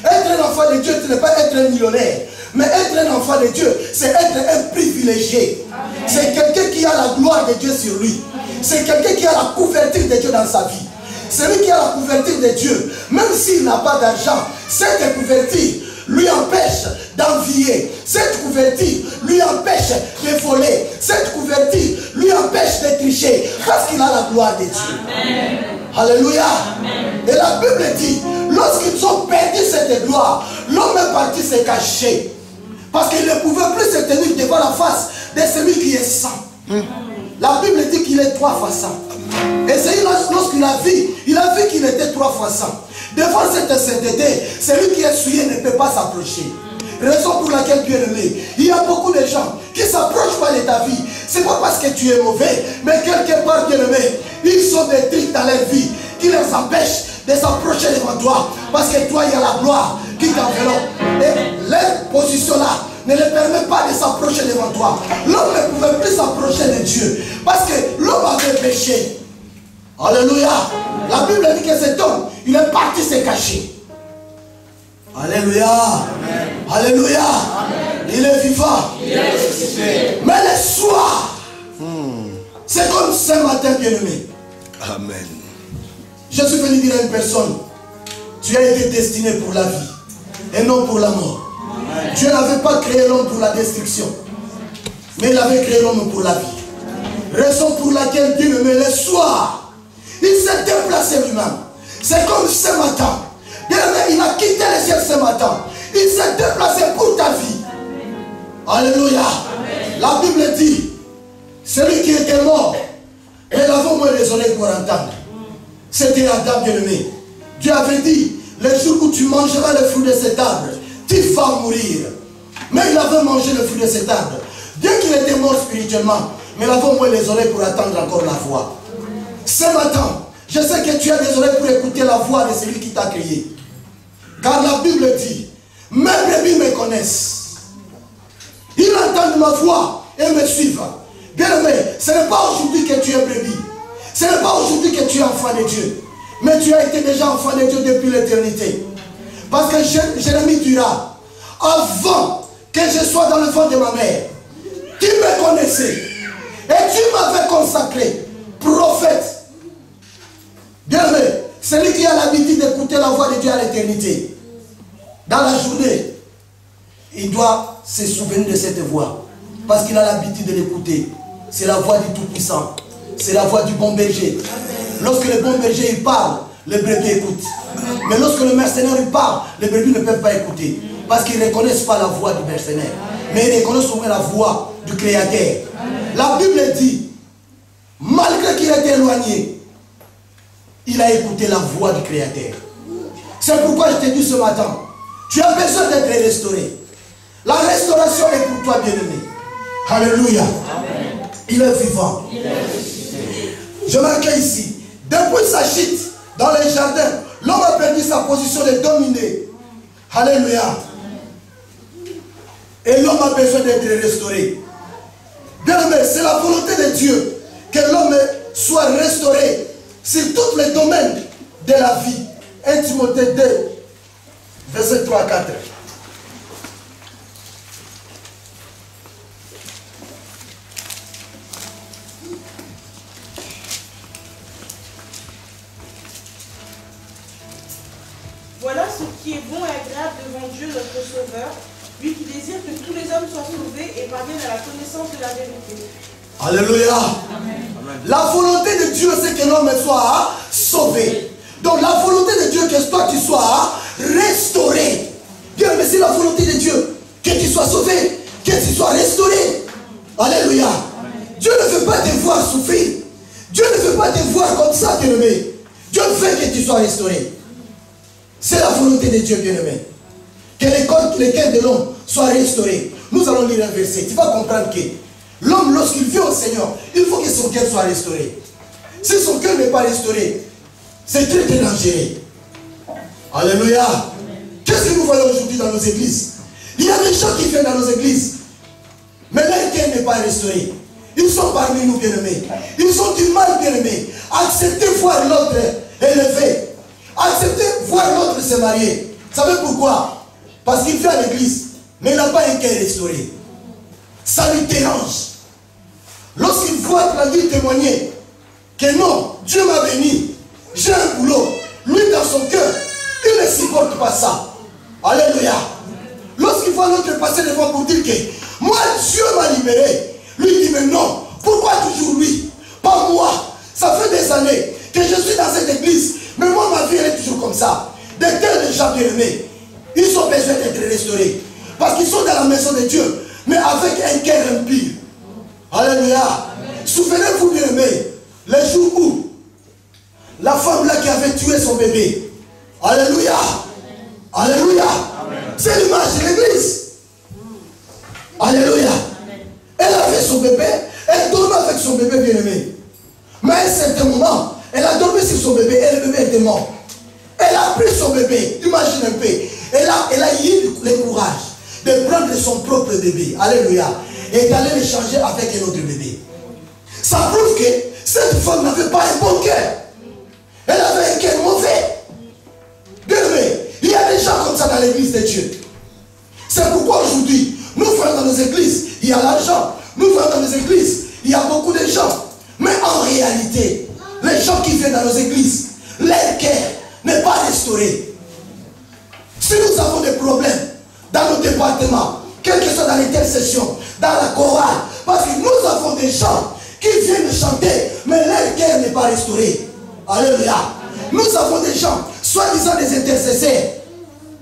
S1: Être un enfant de Dieu, ce n'est pas être un millionnaire. Mais être un enfant de Dieu, c'est être un privilégié. C'est quelqu'un qui a la gloire de Dieu sur lui. C'est quelqu'un qui a la couverture de Dieu dans sa vie. celui qui a la couverture de Dieu, même s'il n'a pas d'argent, cette couverture lui empêche d'envier. Cette couverture lui empêche de voler. Cette couverture lui empêche de tricher. Parce qu'il a la gloire de Dieu.
S4: Amen.
S1: Alléluia.
S4: Amen.
S1: Et la Bible dit, lorsqu'ils ont perdu cette gloire, l'homme est parti se cacher. Parce qu'il ne pouvait plus se tenir devant la face de celui qui est saint. La Bible dit qu'il est 3 fois saint. Et c'est lorsqu'il a vu qu'il était 3 fois saint. Devant cette sainteté, celui qui est souillé ne peut pas s'approcher. Raison pour laquelle tu es aimé. Il y a beaucoup de gens qui ne s'approchent pas de ta vie. Ce n'est pas parce que tu es mauvais, mais quelque part, bien aimé, ils ont des trucs dans leur vie qui les empêchent de s'approcher devant toi. Parce que toi, il y a la gloire qui t'enveloppe. Et leur position là ne les permet pas de s'approcher devant toi. L'homme ne pouvait plus s'approcher de Dieu. Parce que l'homme avait péché. Alléluia. La Bible dit que cet homme, il est parti se cacher. Alléluia. Amen. Alléluia. Amen. Il est vivant.
S4: Il est ressuscité.
S1: Mais le soir, c'est comme ce matin, bien-aimé.
S2: Amen.
S1: Je suis venu dire à une personne, tu as été destiné pour la vie et non pour la mort. Amen. Dieu n'avait pas créé l'homme pour la destruction, mais il avait créé l'homme pour la vie. Raison pour laquelle Dieu me le soir, il s'est déplacé lui-même. C'est comme ce matin. Il a quitté le ciel ce matin. Il s'est déplacé pour ta vie. Alléluia. Amen. La Bible dit, celui qui était mort, et l'avons moins les oreilles pour entendre. C'était Adam bien-aimé. Dieu avait dit, le jour où tu mangeras le fruit de cet arbre, tu vas mourir. Mais il avait mangé le fruit de cet arbre. Bien qu'il était mort spirituellement, mais il avait moins les oreilles pour attendre encore la voix. Ce matin, je sais que tu as des oreilles pour écouter la voix de celui qui t'a créé. Car la Bible dit, mes brebis me connaissent. Ils entendent ma voix et me suivent. Bien aimé, ce n'est pas aujourd'hui que tu es brebis. Ce n'est pas aujourd'hui que tu es enfant de Dieu. Mais tu as été déjà enfant de Dieu depuis l'éternité. Parce que Jérémie dira, avant que je sois dans le ventre de ma mère, tu me connaissais. Et tu m'avais consacré prophète. Bien aimé, celui qui a l'habitude d'écouter la voix de Dieu à l'éternité, dans la journée, il doit se souvenir de cette voix. Parce qu'il a l'habitude de l'écouter. C'est la voix du Tout-Puissant. C'est la voix du bon berger. Lorsque le bon berger il parle, les brebis écoutent. Mais lorsque le mercenaire il parle, les brebis ne peuvent pas écouter. Parce qu'ils ne reconnaissent pas la voix du mercenaire. Mais ils reconnaissent au moins la voix du Créateur. La Bible dit, malgré qu'il était éloigné, il a écouté la voix du Créateur. C'est pourquoi je te dis ce matin, tu as besoin d'être restauré. La restauration est pour toi, bien-aimé. Alléluia. Amen. Il est vivant. Il est ressuscité. Je marque ici. Depuis sa chute dans les jardins, l'homme a perdu sa position de dominer. Alléluia. Et l'homme a besoin d'être restauré. Bien-aimé, c'est la volonté de Dieu que l'homme soit restauré sur tous les domaines de la vie. 1 Timothée 2, verset 3 à 4.
S3: Voilà ce qui est bon et agréable devant Dieu notre Sauveur, lui qui désire que tous les hommes soient sauvés et parviennent à la connaissance de la vérité.
S1: Alléluia.
S3: Amen.
S1: La volonté de Dieu, c'est que l'homme soit sauvé. Donc la volonté de Dieu, que toi tu sois restauré. Dieu, mais c'est la volonté de Dieu que tu sois sauvé, que tu sois restauré. Alléluia. Amen. Dieu ne veut pas te voir souffrir. Dieu ne veut pas te voir comme ça, bien-aimé. Dieu veut que tu sois restauré. C'est la volonté de Dieu, bien-aimé. Que les cœurs de l'homme soient restaurés. Nous allons lire un verset. Tu vas comprendre que l'homme, lorsqu'il vient au Seigneur, il faut que son cœur soit restauré. Si son cœur n'est pas restauré, c'est très très dangereux. Alléluia. Qu'est-ce que nous voyons aujourd'hui dans nos églises? Il y a des gens qui viennent dans nos églises, mais leur cœur n'est pas restauré. Ils sont parmi nous, bien-aimés. Ils ont du mal, bien-aimés, à accepter voir l'autre élevé. Accepter voir l'autre se marier. Vous savez pourquoi? Parce qu'il vient à l'église, mais il n'a pas un cœur restauré. Ça lui dérange. Lorsqu'il voit la vie témoigner que non, Dieu m'a béni, j'ai un boulot. Lui, dans son cœur, il ne supporte pas ça. Alléluia. Lorsqu'il voit l'autre passer devant pour dire que moi, Dieu m'a libéré, lui dit mais non, pourquoi toujours lui? Pas moi. Ça fait des années que je suis dans cette église, mais moi, ma vie, elle est toujours comme ça. Des tels gens bien-aimés, ils ont besoin d'être restaurés. Parce qu'ils sont dans la maison de Dieu, mais avec un cœur impur. Alléluia. Souvenez-vous, bien-aimés, les jours où la femme là qui avait tué son bébé. Alléluia. Alléluia. C'est l'image de l'église. Alléluia. Elle avait son bébé, elle dormait avec son bébé bien-aimé. Mais à un certain moment, elle a dormi sur son bébé et le bébé était mort. Elle a pris son bébé, imagine un peu. Elle a eu le courage de prendre son propre bébé. Alléluia. Et d'aller l'échanger avec un autre bébé. Ça prouve que cette femme n'avait pas un bon cœur. Elle avait un cœur mauvais. Bien-aimé, il y a des gens comme ça dans l'église de Dieu. C'est pourquoi aujourd'hui, nous voyons dans nos églises, il y a l'argent. Nous voyons dans nos églises, il y a beaucoup de gens. Mais en réalité, les gens qui viennent dans nos églises, leur cœur n'est pas restauré. Si nous avons des problèmes dans nos départements, quel que soit dans l'intercession, dans la chorale, parce que nous avons des gens qui viennent chanter, mais leur cœur n'est pas restauré. Alléluia. Nous avons des gens, soi-disant des intercesseurs.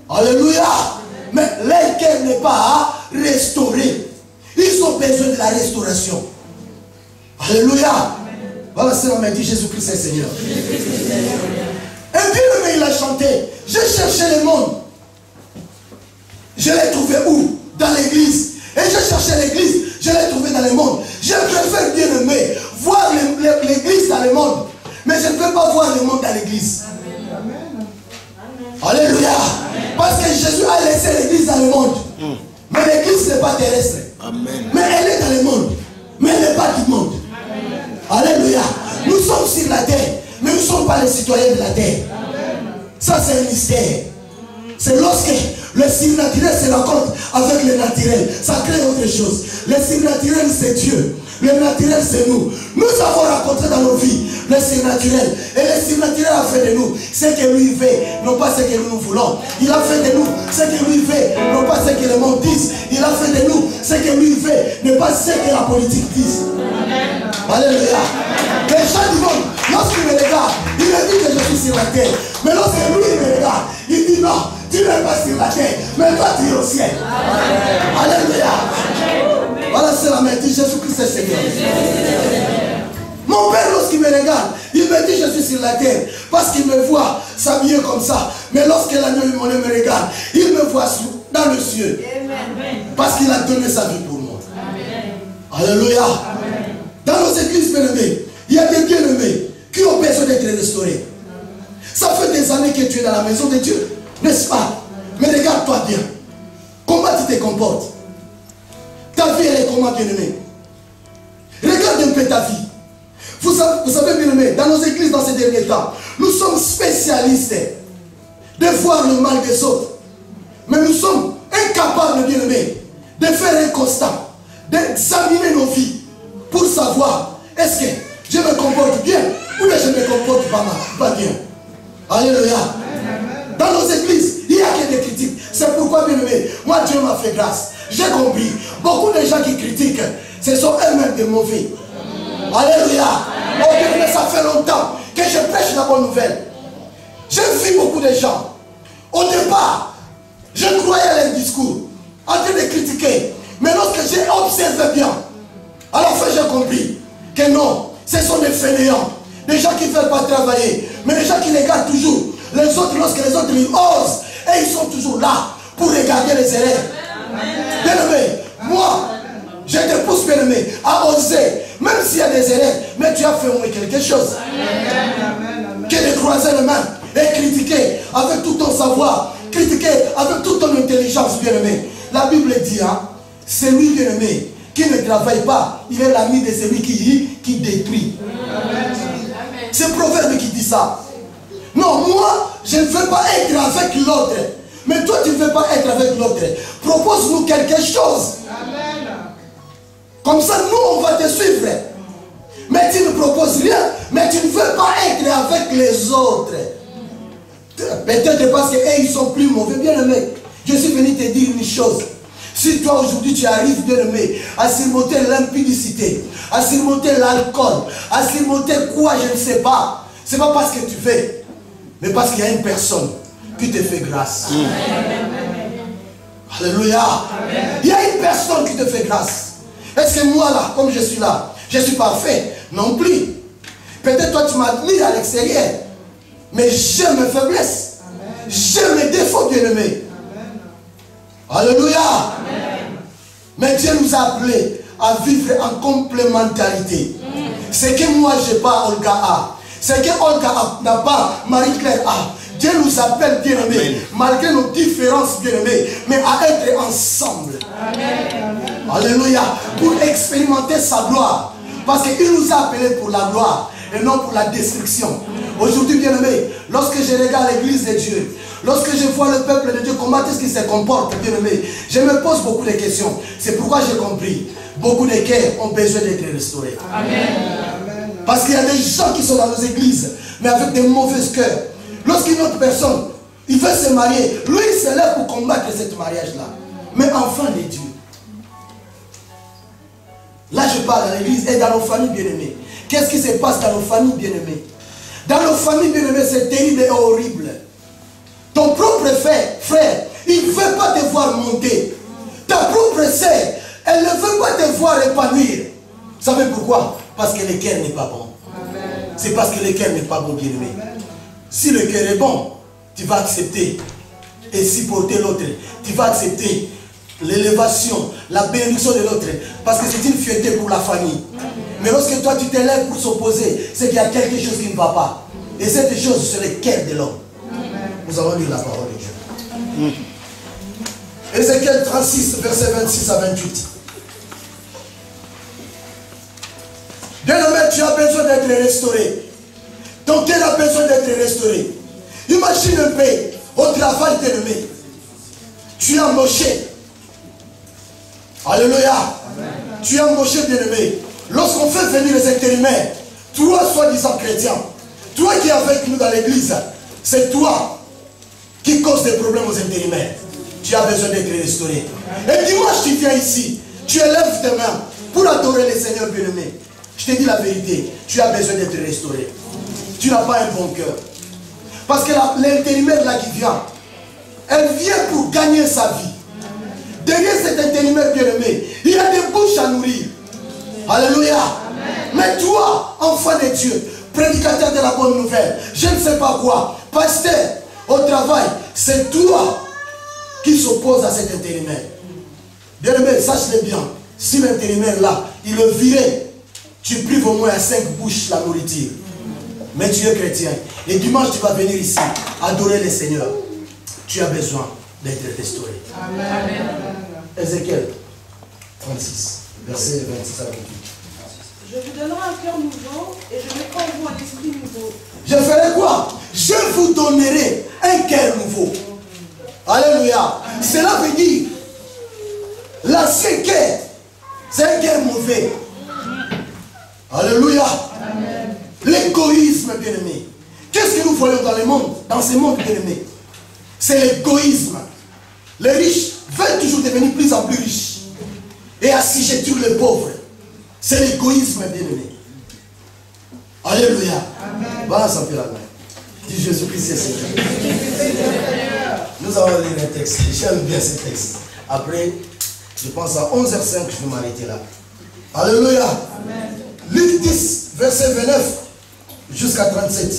S1: Alléluia. Mais leur cœur n'est pas restauré. Ils ont besoin de la restauration. Alléluia. Voilà, c'est la main dit Jésus-Christ est Seigneur. Et puis le mec il a chanté. J'ai cherché le monde. Je l'ai trouvé où? Dans l'église. Et j'ai cherché l'église. Je l'ai trouvé dans le monde. Je préfère bien aimer voir l'église dans le monde. Mais je ne peux pas voir le monde dans l'église. Alléluia. Parce que Jésus a laissé l'église dans le monde. Mais l'église n'est pas terrestre.
S2: Amen.
S1: Mais elle est dans le monde. Mais elle n'est pas du monde. Alléluia. Nous sommes sur la terre. Mais nous ne sommes pas les citoyens de la terre. Ça c'est un mystère. C'est lorsque le surnaturel se rencontre avec le naturel. Ça crée autre chose. Le surnaturel c'est Dieu. Le naturel c'est nous. Nous avons rencontré dans nos vies le surnaturel. Et le surnaturel a fait de nous ce que lui veut, non pas ce que nous voulons. Il a fait de nous ce que lui veut, non pas ce que le monde dit. Il a fait de nous ce que lui veut, non pas ce que la politique dit. Alléluia. Les gens du monde, lorsqu'ils me regardent, ils me disent que je suis sur la terre. Mais lorsque lui me regarde, il dit non, tu n'es pas sur la terre, mais toi tu es au ciel. Alléluia. Voilà, c'est la main dit Jésus-Christ est Seigneur. Mon père, lorsqu'il me regarde, il me dit je suis sur la terre. Parce qu'il me voit s'habiller comme ça. Mais lorsque l'agneau immolé me regarde, il me voit dans le ciel. Parce qu'il a donné sa vie pour moi. Alléluia. Dans nos églises bien-aimées, il y a des bien-aimés qui ont besoin d'être restaurés. Ça fait des années que tu es dans la maison de Dieu, n'est-ce pas? Mais regarde-toi bien. Comment tu te comportes? Ta vie, elle est comment, bien-aimé? Regarde un peu ta vie. Vous savez, bien-aimé, dans nos églises, dans ces derniers temps, nous sommes spécialistes de voir le mal des autres. Mais nous sommes incapables, bien-aimé, de faire un constat, d'examiner nos vies pour savoir est-ce que je me comporte bien ou bien je me comporte pas bien. Alléluia. Dans nos églises, il n'y a que des critiques. C'est pourquoi, bien aimé, moi Dieu m'a fait grâce. J'ai compris. Beaucoup de gens qui critiquent, ce sont eux-mêmes des mauvais. Alléluia. Oh bien aimé, ça fait longtemps que je prêche la bonne nouvelle. J'ai vu beaucoup de gens. Au départ, je croyais à leur discours, en train de critiquer. Mais lorsque j'ai observé bien, à la fin j'ai compris que non, ce sont des fainéants, des gens qui ne veulent pas travailler, mais des gens qui regardent toujours les autres lorsque les autres ils osent, et ils sont toujours là pour regarder les erreurs. Bien aimé, moi, je te pousse, bien aimé, à oser, même s'il y a des erreurs, mais tu as fait au moins quelque chose. Que de croiser les mains et critiquer avec tout ton savoir, critiquer avec toute ton intelligence, bien aimé. La Bible dit, hein, c'est lui, bien aimé, qui ne travaille pas, il est l'ami de celui qui détruit. C'est Proverbe qui dit ça. Non, moi, je ne veux pas être avec l'autre. Mais toi, tu ne veux pas être avec l'autre. Propose-nous quelque chose. Comme ça, nous, on va te suivre. Mais tu ne proposes rien. Mais tu ne veux pas être avec les autres. Peut-être parce qu'ils sont plus mauvais. Bien aimé, je suis venu te dire une chose. Si toi aujourd'hui tu arrives, bien aimé, à surmonter l'impudicité, à surmonter l'alcool, à surmonter quoi, je ne sais pas. Ce n'est pas parce que tu fais, mais parce qu'il y a une personne qui te fait grâce. Alléluia. Il y a une personne qui te fait grâce. Est-ce que moi là, comme je suis là, je suis parfait? Non plus. Peut-être toi tu m'admires à l'extérieur, mais j'ai mes faiblesses. J'ai mes défauts, bien aimés. Alléluia. Mais Dieu nous a appelés à vivre en complémentarité. C'est que moi je n'ai pas, Olga a. C'est que Olga n'a pas, Marie-Claire a. Dieu nous appelle, bien aimés, malgré nos différences, bien aimés, mais à être ensemble. Amen. Alléluia. Pour expérimenter sa gloire. Parce qu'il nous a appelés pour la gloire et non pour la destruction. Aujourd'hui, bien aimé, lorsque je regarde l'église de Dieu, lorsque je vois le peuple de Dieu, comment est-ce qu'il se comporte, bien aimé, je me pose beaucoup de questions. C'est pourquoi j'ai compris. Beaucoup de cœurs ont besoin d'être restaurés. Amen. Parce qu'il y a des gens qui sont dans nos églises, mais avec des mauvais cœurs. Lorsqu'une autre personne, il veut se marier, lui il se lève pour combattre ce mariage-là. Mais enfant de Dieu. Là je parle à l'église et dans nos familles bien-aimées. Qu'est-ce qui se passe dans nos familles bien-aimées? Dans nos familles bien-aimées, c'est terrible et horrible. Ton propre frère, il ne veut pas te voir monter. Ta propre sœur, elle ne veut pas te voir épanouir. Vous savez pourquoi? Parce que le cœur n'est pas bon. C'est parce que le cœur n'est pas bon, bien-aimé. Si le cœur est bon, tu vas accepter et supporter l'autre. Tu vas accepter l'élévation, la bénédiction de l'autre. Parce que c'est une fierté pour la famille. Mais lorsque toi tu t'élèves pour s'opposer, c'est qu'il y a quelque chose qui ne va pas. Et cette chose, c'est le cœur de l'homme. Nous allons lire la parole de Dieu. Ézéchiel 36, versets 26 à 28. Bien-aimé, tu as besoin d'être restauré. Ton cœur a besoin d'être restauré. Imagine un peu, au travail, bien-aimé. Tu es embauché. Alléluia. Amen. Tu es embauché, bien-aimé. Lorsqu'on fait venir les intérimaires, toi, soi-disant chrétien, toi qui es avec nous dans l'église, c'est toi qui cause des problèmes aux intérimaires. Tu as besoin d'être restauré. Et dimanche, tu viens ici, tu élèves tes mains pour adorer le Seigneur, bien-aimé. Je te dis la vérité, tu as besoin d'être restauré. Tu n'as pas un bon cœur. Parce que l'intérimaire là qui vient, elle vient pour gagner sa vie. Derrière cet intérimaire bien-aimé, il y a des bouches à nourrir. Alléluia. Amen. Mais toi, enfant de Dieu, prédicateur de la bonne nouvelle, je ne sais pas quoi, pasteur, au travail, c'est toi qui s'oppose à cet intérimaire. Bien-aimé, sache-le bien. Si l'intérimaire là, il le virait, tu prives au moins à 5 bouches la nourriture. Mais tu es chrétien. Et dimanche, tu vas venir ici, adorer le Seigneur. Tu as besoin d'être restauré. Amen. Ézéchiel 36, verset 26 à 28.
S3: Je vous donnerai un cœur nouveau et je mettrai en vous un esprit nouveau.
S1: Je ferai quoi? Je vous donnerai un cœur nouveau. Alléluia. Cela veut dire, l'ancien cœur, c'est un cœur mauvais. Alléluia. L'égoïsme, bien-aimé. Qu'est-ce que nous voyons dans le monde, dans ce monde, bien-aimé? C'est l'égoïsme. Les riches veulent toujours devenir plus en plus riches et assujettir les pauvres. C'est l'égoïsme, bien-aimé. Alléluia. Balance un peu la main. Dis Jésus-Christ, c'est Seigneur. Nous allons lire un texte. J'aime bien ce texte. Après, je pense à 11h05, je vais m'arrêter là. Alléluia. Luc 10, verset 29 jusqu'à 37.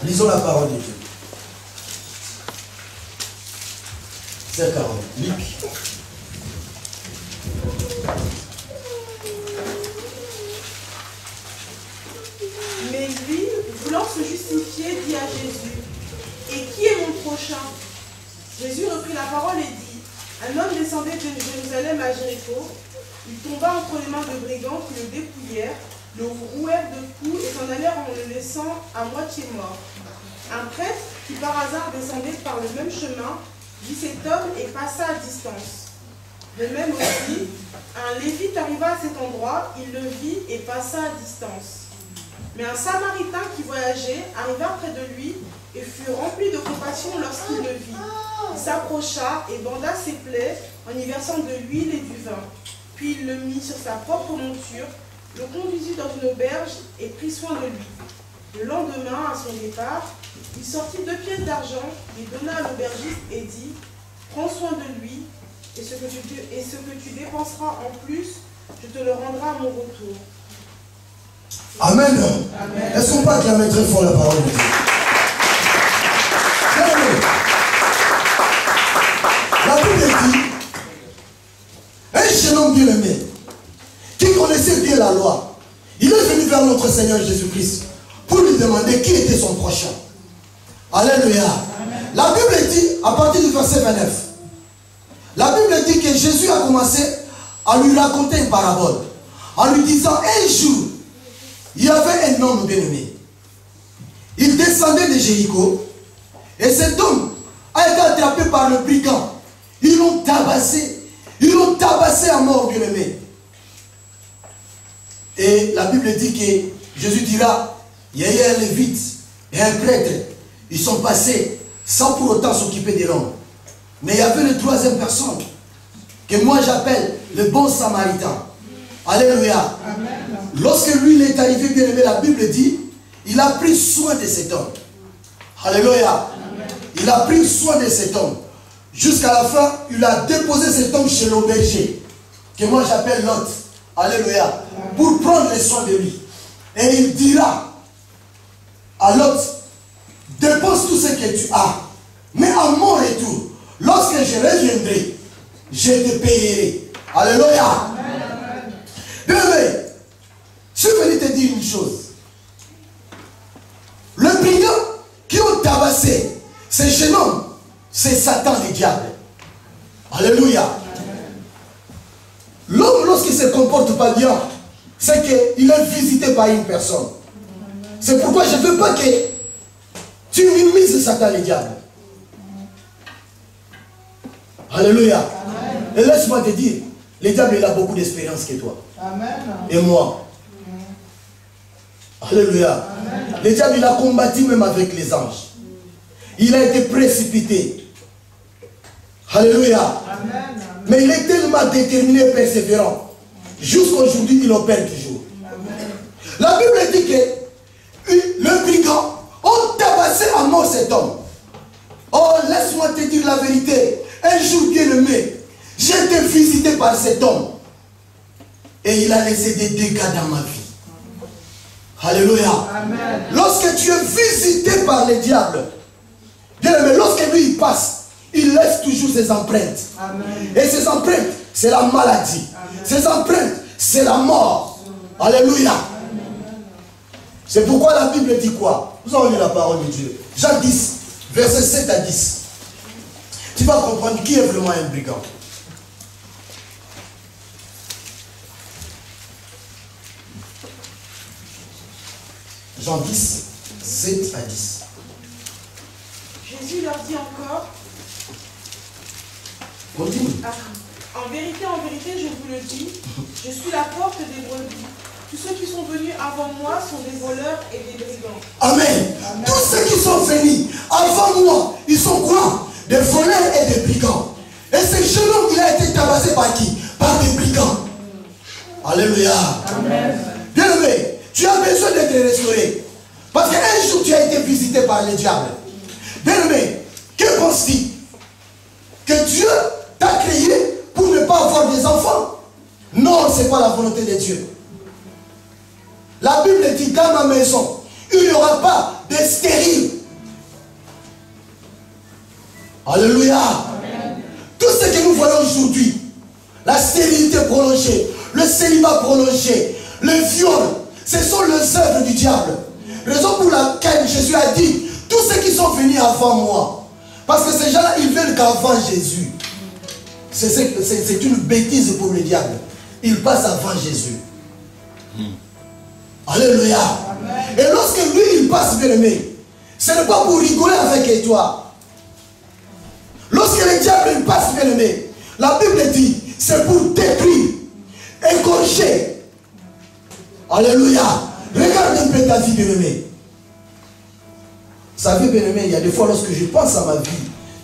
S1: Lisons la parole de Dieu. C'est 40. Luc.
S3: Mais lui, voulant se justifier, dit à Jésus, « Et qui est mon prochain ?» Jésus reprit la parole et dit, « Un homme descendait de Jérusalem à Jéricho. Il tomba entre les mains de brigands qui le dépouillèrent, le rouèrent de coups et s'en allèrent en le laissant à moitié mort. Un prêtre qui par hasard descendait par le même chemin vit cet homme et passa à distance. De même aussi, un Lévite arriva à cet endroit, il le vit et passa à distance. Mais un Samaritain qui voyageait arriva près de lui et fut rempli de compassion lorsqu'il le vit. Il s'approcha et banda ses plaies en y versant de l'huile et du vin. Puis il le mit sur sa propre monture, le conduisit dans une auberge et prit soin de lui. Le lendemain, à son départ, il sortit 2 pièces d'argent, les donna à l'aubergiste et dit « Prends soin de lui, et ce que tu dépenseras en plus, je te le rendrai à mon retour. »
S1: Amen. Amen. Est-ce qu'on peut acclamer très fort la parole de Dieu? La Bible dit, un jeune homme bien aimé, qui connaissait bien la loi, il est venu vers notre Seigneur Jésus-Christ pour lui demander qui était son prochain. Alléluia. Amen. La Bible dit, à partir du verset 29, la Bible dit que Jésus a commencé à lui raconter une parabole, en lui disant, un jour, il y avait un homme bien-aimé. Il descendait de Jéricho, et cet homme a été attrapé par le brigand. Ils l'ont tabassé à mort, bien-aimé. Et la Bible dit que Jésus dira, il y a eu un lévite et un prêtre. Ils sont passés sans pour autant s'occuper de l'homme. Mais il y avait une 3e personne, que moi j'appelle le bon samaritain. Alléluia. Amen. Lorsque lui il est arrivé, bien aimé, la Bible dit, il a pris soin de cet homme. Alléluia. Amen. Il a pris soin de cet homme. Jusqu'à la fin, il a déposé cet homme chez l'auberger, que moi j'appelle Lot. Alléluia. Amen. Pour prendre les soins de lui. Et il dira à Lot, dépose tout ce que tu as, mais à mon retour, lorsque je reviendrai, je te payerai. Alléluia. Bien aimé, je vais te dire une chose. Le brigand qui ont tabassé ce jeune homme, c'est Satan le diable. Alléluia. L'homme, lorsqu'il ne se comporte pas bien, c'est qu'il est visité par une personne. C'est pourquoi je ne veux pas que tu minimises Satan le diable. Alléluia. Amen. Et laisse-moi te dire, le diable il a beaucoup d'expérience que toi. Amen. Et moi. Alléluia. Amen. Le diable il a combattu même avec les anges. Il a été précipité. Alléluia. Amen. Mais il est tellement déterminé et persévérant. Jusqu'aujourd'hui, il opère toujours. Amen. La Bible dit que le brigand a tabassé à mort cet homme. Oh, laisse-moi te dire la vérité. Un jour, bien aimé, j'ai été visité par cet homme. Et il a laissé des dégâts dans ma vie. Alléluia. Amen. Lorsque tu es visité par le diable, bien aimé, lorsque lui il passe, il laisse toujours ses empreintes. Amen. Et ses empreintes, c'est la maladie. Amen. Ses empreintes, c'est la mort. Alléluia. C'est pourquoi la Bible dit quoi? Vous avez lu la parole de Dieu. Jean 10, versets 7 à 10. Tu vas comprendre qui est vraiment un brigand. Jean 10, 7 à 10.
S3: Jésus leur dit encore,
S1: continue.
S3: En vérité, je vous le dis, je suis la porte des brebis. Tous ceux qui sont venus avant moi sont des voleurs et des brigands.
S1: Amen. Amen. Tous ceux qui sont venus avant moi, ils sont quoi? Des voleurs et des brigands. Et ce jeune homme, il a été tabassé par qui? Par des brigands. Alléluia. Amen. Bien aimé, tu as besoin d'être restauré. Parce qu'un jour, tu as été visité par le diable. Bien aimé, que penses-tu? Que Dieu t'a créé pour ne pas avoir des enfants? Non, ce n'est pas la volonté de Dieu. La Bible dit, dans ma maison, il n'y aura pas de stérile. Alléluia. Amen. Tout ce que nous voyons aujourd'hui, la stérilité prolongée, le célibat prolongé, le viol, ce sont les œuvres du diable. Raison pour laquelle Jésus a dit, tous ceux qui sont venus avant moi, parce que ces gens-là, ils viennent qu'avant Jésus. C'est une bêtise pour le diable. Ils passent avant Jésus. Alléluia. Amen. Et lorsque lui, il passe, bien aimé, ce n'est pas pour rigoler avec toi. Lorsque le diable il passe, bien aimé, la Bible dit, c'est pour détruire, égorger. Alléluia. Regarde un peu ta vie, bien-aimé. Vous savez, bien-aimé, il y a des fois, lorsque je pense à ma vie,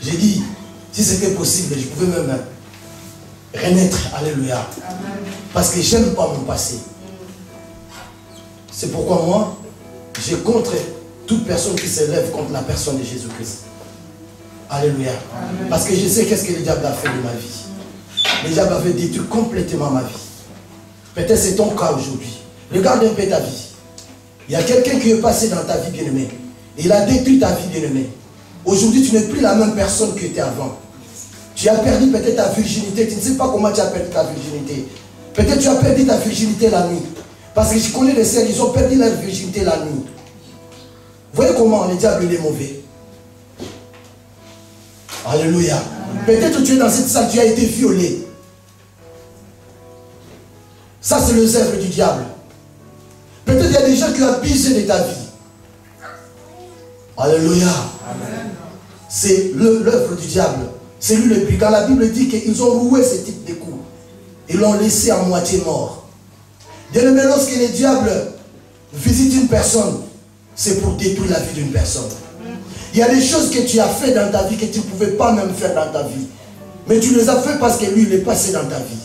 S1: j'ai dit, si c'était possible, je pouvais même renaître. Alléluia. Parce que je n'aime pas mon passé. C'est pourquoi moi, je contre toute personne qui s'élève contre la personne de Jésus-Christ. Alléluia. Amen. Parce que je sais qu'est-ce que le diable a fait de ma vie. Le diable avait détruit complètement ma vie. Peut-être c'est ton cas aujourd'hui. Regarde un peu ta vie. Il y a quelqu'un qui est passé dans ta vie, bien-aimé. Il a détruit ta vie, bien-aimé. Aujourd'hui, tu n'es plus la même personne que tu étais avant. Tu as perdu peut-être ta virginité. Tu ne sais pas comment tu as perdu ta virginité. Peut-être tu as perdu ta virginité la nuit. Parce que je connais des sœurs, ils ont perdu leur virginité la nuit. Vous voyez comment le diable il est mauvais. Alléluia. Peut-être que tu es dans cette salle, tu as été violé. Ça, c'est le zèbre du diable. Peut-être qu'il y a des gens qui ont abusé de ta vie. Alléluia. C'est l'œuvre du diable. C'est lui le brigand. La Bible dit qu'ils ont roué ce type de coups. Ils l'ont laissé à moitié mort. Bien-aimé, lorsque le diable visite une personne, c'est pour détruire la vie d'une personne. Il y a des choses que tu as fait dans ta vie que tu ne pouvais pas même faire dans ta vie. Mais tu les as fait parce que lui, il est passé dans ta vie.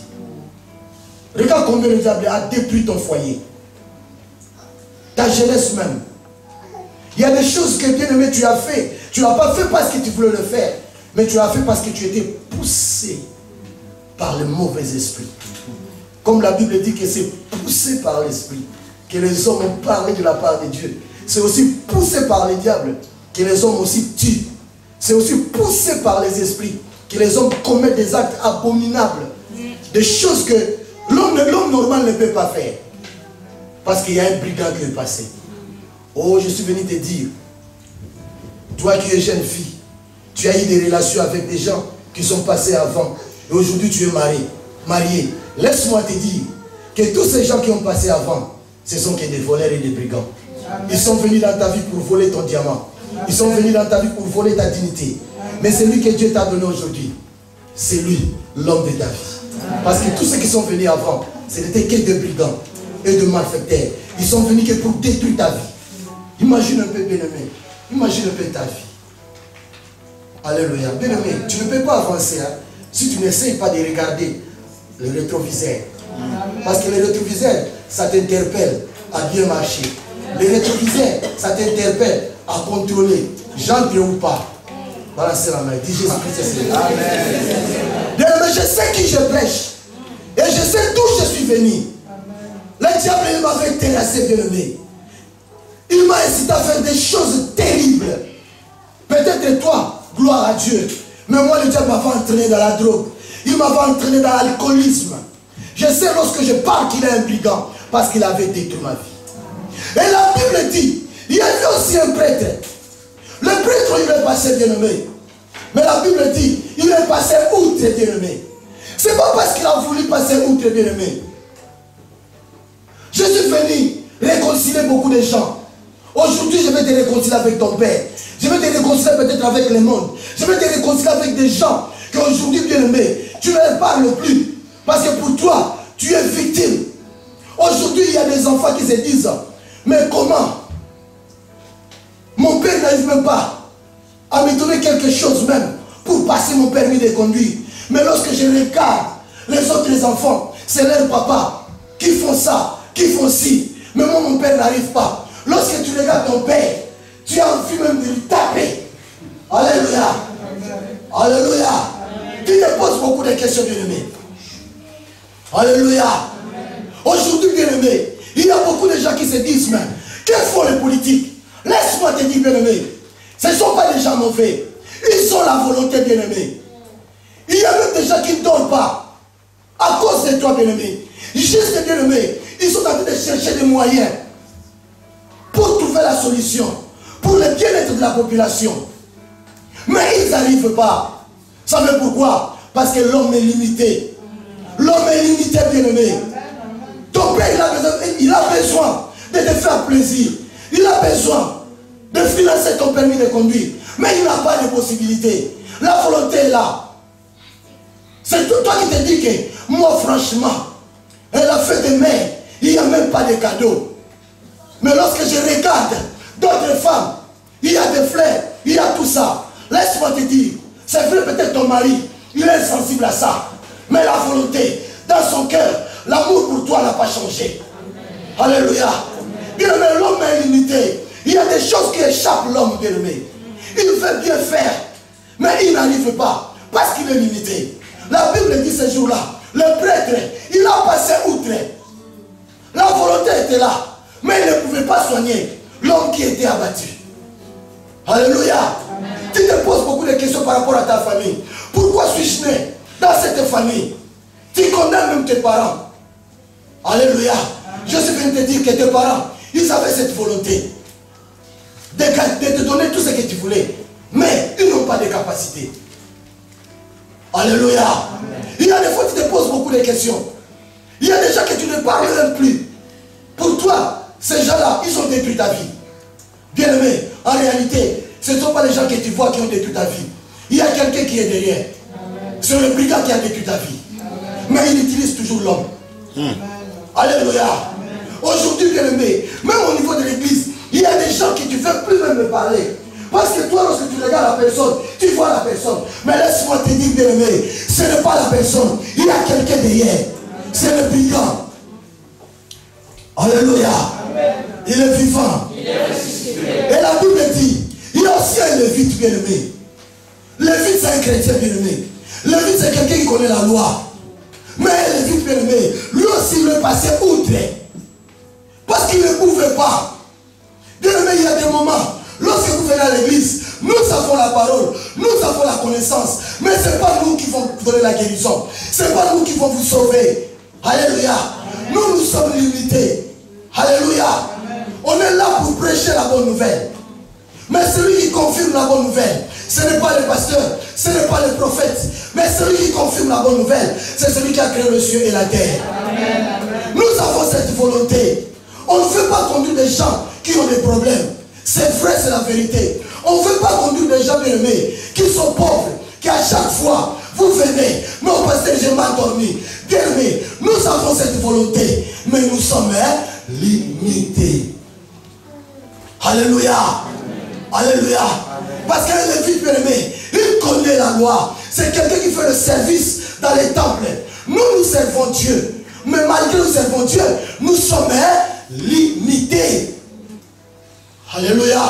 S1: Regarde combien le diable a détruit ton foyer. Ta jeunesse même. Il y a des choses que, bien-aimé, tu as fait. Tu ne l'as pas fait parce que tu voulais le faire. Mais tu l'as fait parce que tu étais poussé par le mauvais esprit. Comme la Bible dit que c'est poussé par l'esprit que les hommes ont parlé de la part de Dieu. C'est aussi poussé par les diables que les hommes aussi tuent. C'est aussi poussé par les esprits que les hommes commettent des actes abominables. Des choses que l'homme normal ne peut pas faire. Parce qu'il y a un brigand qui est passé. Oh, je suis venu te dire, toi qui es jeune fille, tu as eu des relations avec des gens qui sont passés avant. Et aujourd'hui tu es marié. Laisse-moi te dire que tous ces gens qui ont passé avant, ce sont que des voleurs et des brigands. Ils sont venus dans ta vie pour voler ton diamant. Ils sont venus dans ta vie pour voler ta dignité. Mais c'est lui que Dieu t'a donné aujourd'hui. C'est lui, l'homme de ta vie. Parce que tous ceux qui sont venus avant, ce n'étaient que des brigands et de malfaiteurs. Ils sont venus que pour détruire ta vie. Imagine un peu, bien-aimé. Imagine un peu ta vie. Alléluia. Bien-aimé, tu ne peux pas avancer si tu n'essayes pas de regarder le rétroviseur. Parce que le rétroviseur, ça t'interpelle à bien marcher. Le rétroviseur, ça t'interpelle à contrôler. J'entre ou pas. Balancez la main. Dis Jésus-Christ. Amen. Bien-aimé, je sais qui je prêche. Et je sais d'où je suis venu. Le diable, il m'avait terrassé, bien-aimé. Il m'a incité à faire des choses terribles. Peut-être toi, gloire à Dieu. Mais moi, le diable m'avait entraîné dans la drogue. Il m'avait entraîné dans l'alcoolisme. Je sais lorsque je parle qu'il est un brigand. Parce qu'il avait détruit ma vie. Et la Bible dit, il y avait aussi un prêtre. Le prêtre, il est passé, bien-aimé. Mais la Bible dit, il est passé outre, bien-aimé. C'est pas parce qu'il a voulu passer outre, bien-aimé. Je suis venu réconcilier beaucoup de gens. Aujourd'hui, je vais te réconcilier avec ton père. Je vais te réconcilier peut-être avec le monde. Je vais te réconcilier avec des gens qui aujourd'hui, bien-aimés, tu ne leur parles plus. Parce que pour toi, tu es victime. Aujourd'hui, il y a des enfants qui se disent, mais comment? Mon père n'arrive même pas à me donner quelque chose même pour passer mon permis de conduire. Mais lorsque je regarde les autres enfants, c'est leur papa qui font ça, qui font ci. Mais moi, mon père n'arrive pas. Lorsque tu regardes ton père, tu as envie même de lui taper. Alléluia. Alléluia. Tu te poses beaucoup de questions, bien-aimé. Alléluia. Aujourd'hui, bien-aimé, il y a beaucoup de gens qui se disent même, que font les politiques? Laisse-moi te dire, bien-aimé, ce ne sont pas des gens mauvais. Ils ont la volonté, bien-aimé. Il y a même des gens qui ne dorment pas à cause de toi, bien-aimé. Juste, bien-aimé, ils sont en train de chercher des moyens pour trouver la solution, pour le bien-être de la population. Mais ils n'arrivent pas. Vous savez pourquoi? Parce que l'homme est limité. L'homme est limité, bien-aimé. Ton père, il a besoin de te faire plaisir. Il a besoin de financer ton permis de conduire. Mais il n'a pas de possibilité. La volonté est là. C'est toi qui te dis que moi franchement, la fête des mères, il n'y a même pas de cadeaux. Mais lorsque je regarde d'autres femmes, il y a des fleurs, il y a tout ça. Laisse-moi te dire, c'est vrai peut-être ton mari, il est sensible à ça. Mais la volonté, dans son cœur, l'amour pour toi n'a pas changé. Alléluia. Bien aimé, l'homme est limité. Il y a des choses qui échappent l'homme, bien aimé. Il veut bien faire, mais il n'arrive pas parce qu'il est limité. La Bible dit ce jour-là, le prêtre, il a passé outre. La volonté était là, mais il ne pouvait pas soigner l'homme qui était abattu. Alléluia. Amen. Tu te poses beaucoup de questions par rapport à ta famille. Pourquoi suis-je né dans cette famille? Tu condamnes même tes parents. Alléluia. Amen. Je suis venu te dire que tes parents, ils avaient cette volonté de te donner tout ce que tu voulais, mais ils n'ont pas de capacité. Alléluia. Amen. Il y a des fois tu te poses beaucoup de questions. Il y a des gens que tu ne parles même plus. Pour toi, ces gens-là, ils ont détruit ta vie. Bien aimé, en réalité, ce ne sont pas les gens que tu vois qui ont détruit ta vie. Il y a quelqu'un qui est derrière. C'est le brigand qui a détruit ta vie. Mais il utilise toujours l'homme. Alléluia. Aujourd'hui, bien aimé, même au niveau de l'église, il y a des gens qui tu ne veux plus même me parler. Parce que toi, lorsque tu regardes la personne, tu vois la personne. Mais laisse-moi te dire, bien aimé, ce n'est pas la personne. Il y a quelqu'un derrière. C'est le brigand. Alléluia. Amen. Il est vivant. Il est ressuscité. Et la Bible dit, il y a aussi un lévite, bien aimé. Lévite, c'est un chrétien, bien aimé. Lévite, c'est quelqu'un qui connaît la loi. Mais lévite, bien aimé, lui aussi, il est passé outre. Parce qu'il ne pouvait pas. Bien aimé, il y a des moments, lorsque vous venez à l'église, nous avons la parole, nous avons la connaissance. Mais ce n'est pas nous qui vont vous donner la guérison. Ce n'est pas nous qui vont vous sauver. Alléluia. Nous sommes limités. Alléluia. Amen. On est là pour prêcher la bonne nouvelle. Mais celui qui confirme la bonne nouvelle, ce n'est pas le pasteur, ce n'est pas le prophète, mais celui qui confirme la bonne nouvelle, c'est celui qui a créé le ciel et la terre. Amen. Nous avons cette volonté. On ne veut pas conduire des gens qui ont des problèmes. C'est vrai, c'est la vérité. On ne veut pas conduire des gens bien aimés qui sont pauvres, qui à chaque fois vous venez, non pasteur, j'ai mal dormi. Bien aimé, nous avons cette volonté, mais nous sommes limités. Alléluia. Alléluia. Parce qu'un lévite, bien aimé, il connaît la loi. C'est quelqu'un qui fait le service dans les temples. Nous servons Dieu. Mais malgré nous servons Dieu, nous sommes limités. Alléluia.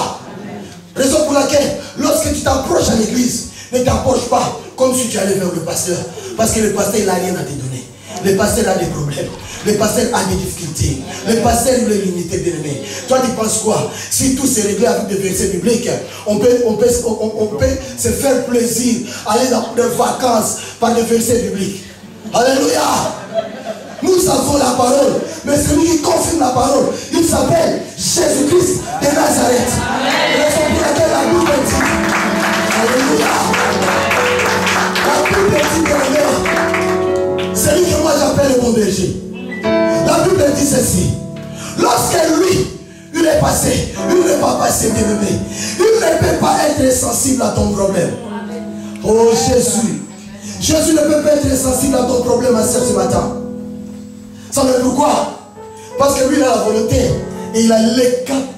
S1: Raison pour laquelle, lorsque tu t'approches à l'église, ne t'approche pas comme si tu allais vers le pasteur. Parce que le pasteur, il n'a rien à te donner. Le pasteur a des problèmes. Le pasteur a des difficultés. Le pasteur, il est limité, bien aimé. Toi, tu penses quoi? Si tout s'est réglé avec des versets bibliques, on peut se faire plaisir, aller dans des vacances par des versets bibliques. Alléluia. Nous avons la parole, mais celui qui confirme la parole, il s'appelle Jésus-Christ de Nazareth. Raison pour laquelle la Bible dit. Alléluia. La Bible dit, bien aimé, celui que moi j'appelle le bon berger. La Bible dit ceci. Lorsque lui, il est passé, il n'est pas passé, bien aimé. Il ne peut pas être sensible à ton problème. Oh Jésus. Jésus ne peut pas être sensible à ton problème à ce matin. Savez pourquoi? Parce que lui il a la volonté et il a les capacités.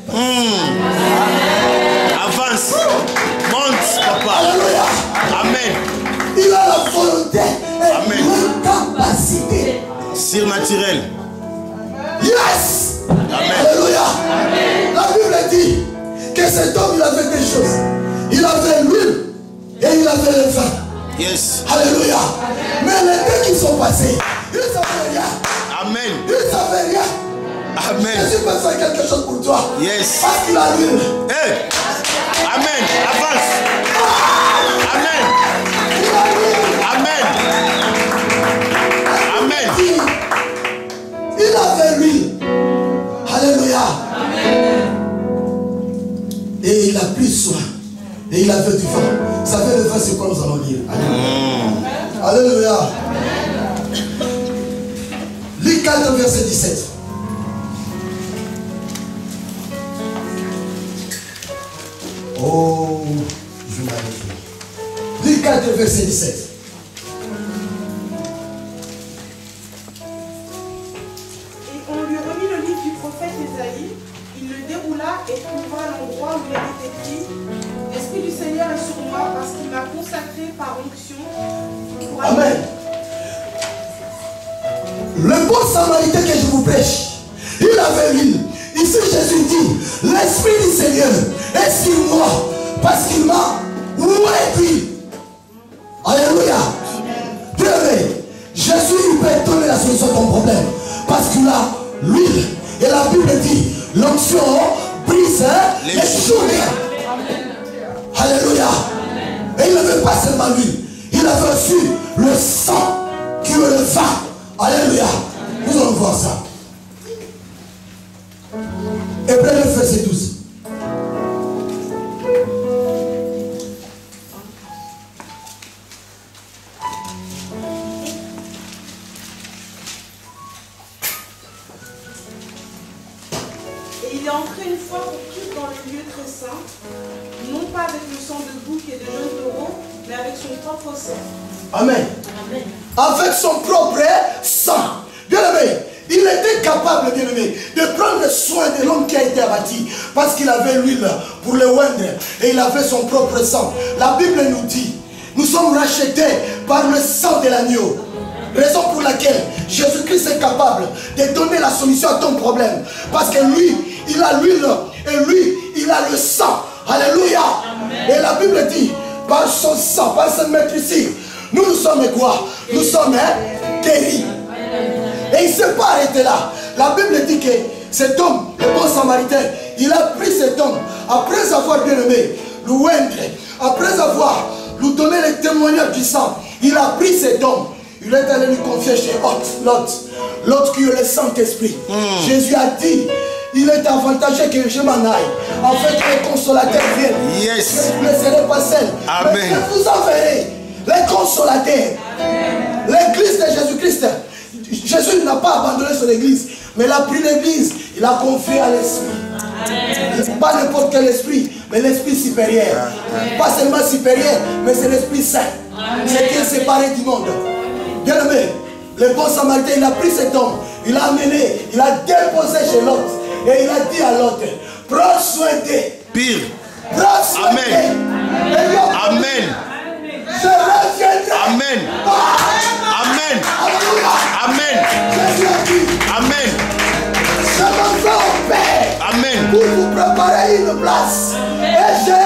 S2: Avance. Monte, papa.
S1: Alléluia.
S2: Amen.
S1: Il a la volonté et les capacités.
S2: Surnaturel.
S1: Yes.
S2: Amen.
S1: Alléluia. Amen. La Bible dit que cet homme il avait des choses. Il avait l'huile et il avait le vin.
S2: Yes.
S1: Alléluia. Amen. Mais les deux qui sont passés, ils ne savaient rien.
S2: Amen.
S1: Ils ne savaient rien.
S2: Amen.
S1: Jésus peut faire quelque chose pour toi.
S2: Yes.
S1: Parce qu'il a l'huile.
S2: Hey. Amen. Avance. Amen.
S1: Il a l'huile.
S2: Amen. Amen.
S1: Il avait l'huile. Alléluia. Amen. Et il a pris soin. Et il avait du vin. Ça fait le vin, c'est quoi nous allons lire. Alléluia. Luc 4, verset 17. Oh, je m'arrête. Luc 4, verset 17.
S3: consacré par onction.
S1: Amen. Le bon samaritain que je vous prêche, il avait l'huile. Ici Jésus dit, l'Esprit du Seigneur est sur moi parce qu'il m'a oint. Alléluia. Bien-aimé, Jésus il peut donner la solution à ton problème parce qu'il a l'huile. Et la Bible dit, l'onction brise les choses. Alléluia. Et il ne veut pas seulement l'huile, il avait reçu le sang qui est le vin. Alléluia. Nous allons voir ça. Hébreux 9, verset 12.
S3: Et il est entré une fois pour toutes dans le lieu très saint, non pas avec le sang de bouc et de jeunes taureaux, mais avec son propre sang.
S1: Amen.
S4: Amen.
S1: Avec son propre sang. Bien-aimé, il était capable, bien-aimé, de prendre soin de l'homme qui a été abattu parce qu'il avait l'huile pour le oindre et il avait son propre sang. La Bible nous dit, nous sommes rachetés par le sang de l'agneau. Raison pour laquelle Jésus-Christ est capable de donner la solution à ton problème. Parce que lui, il a l'huile et lui, il a le sang. Alléluia. Amen. Et la Bible dit, par son sang, par ce maître ici, nous sommes quoi? Nous sommes guéris. Et il ne s'est pas arrêté là. La Bible dit que cet homme, le bon samaritain, il a pris cet homme, après avoir bien aimé, le oindre, après avoir lui donné le témoignage du sang, il a pris cet homme, il est allé lui confier chez l'autre qui est le Saint-Esprit. Jésus a dit, il est avantageux que je m'en aille, afin que les consolateurs viennent.
S2: Yes.
S1: Je ne vous laisserai pas seul.
S2: Amen.
S1: Mais je vous enverrai les consolateurs. L'église de Jésus-Christ. Jésus n'a pas abandonné son église, mais il a pris l'église, il a confié à l'esprit. Pas n'importe quel esprit, mais l'esprit supérieur. Pas seulement supérieur, mais c'est l'esprit saint. C'est qui est séparé du monde. Bien aimé, le bon samaritain, il a pris cet homme, il l'a amené, il a déposé chez l'autre. Et il a dit à l'autre, prends soin d'eux.
S2: Pire.
S1: Prends soin d'eux.
S2: Amen. Amen.
S1: Je reviendrai.
S2: Amen. Amen. Amen.
S1: Jésus a dit,
S2: Amen.
S1: je m'en vais au Père
S2: Amen.
S1: pour vous préparer une place. Et je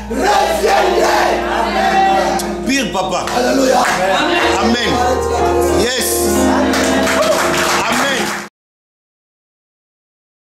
S1: reviendrai.
S2: Pire, papa.
S1: Alléluia.
S2: Amen.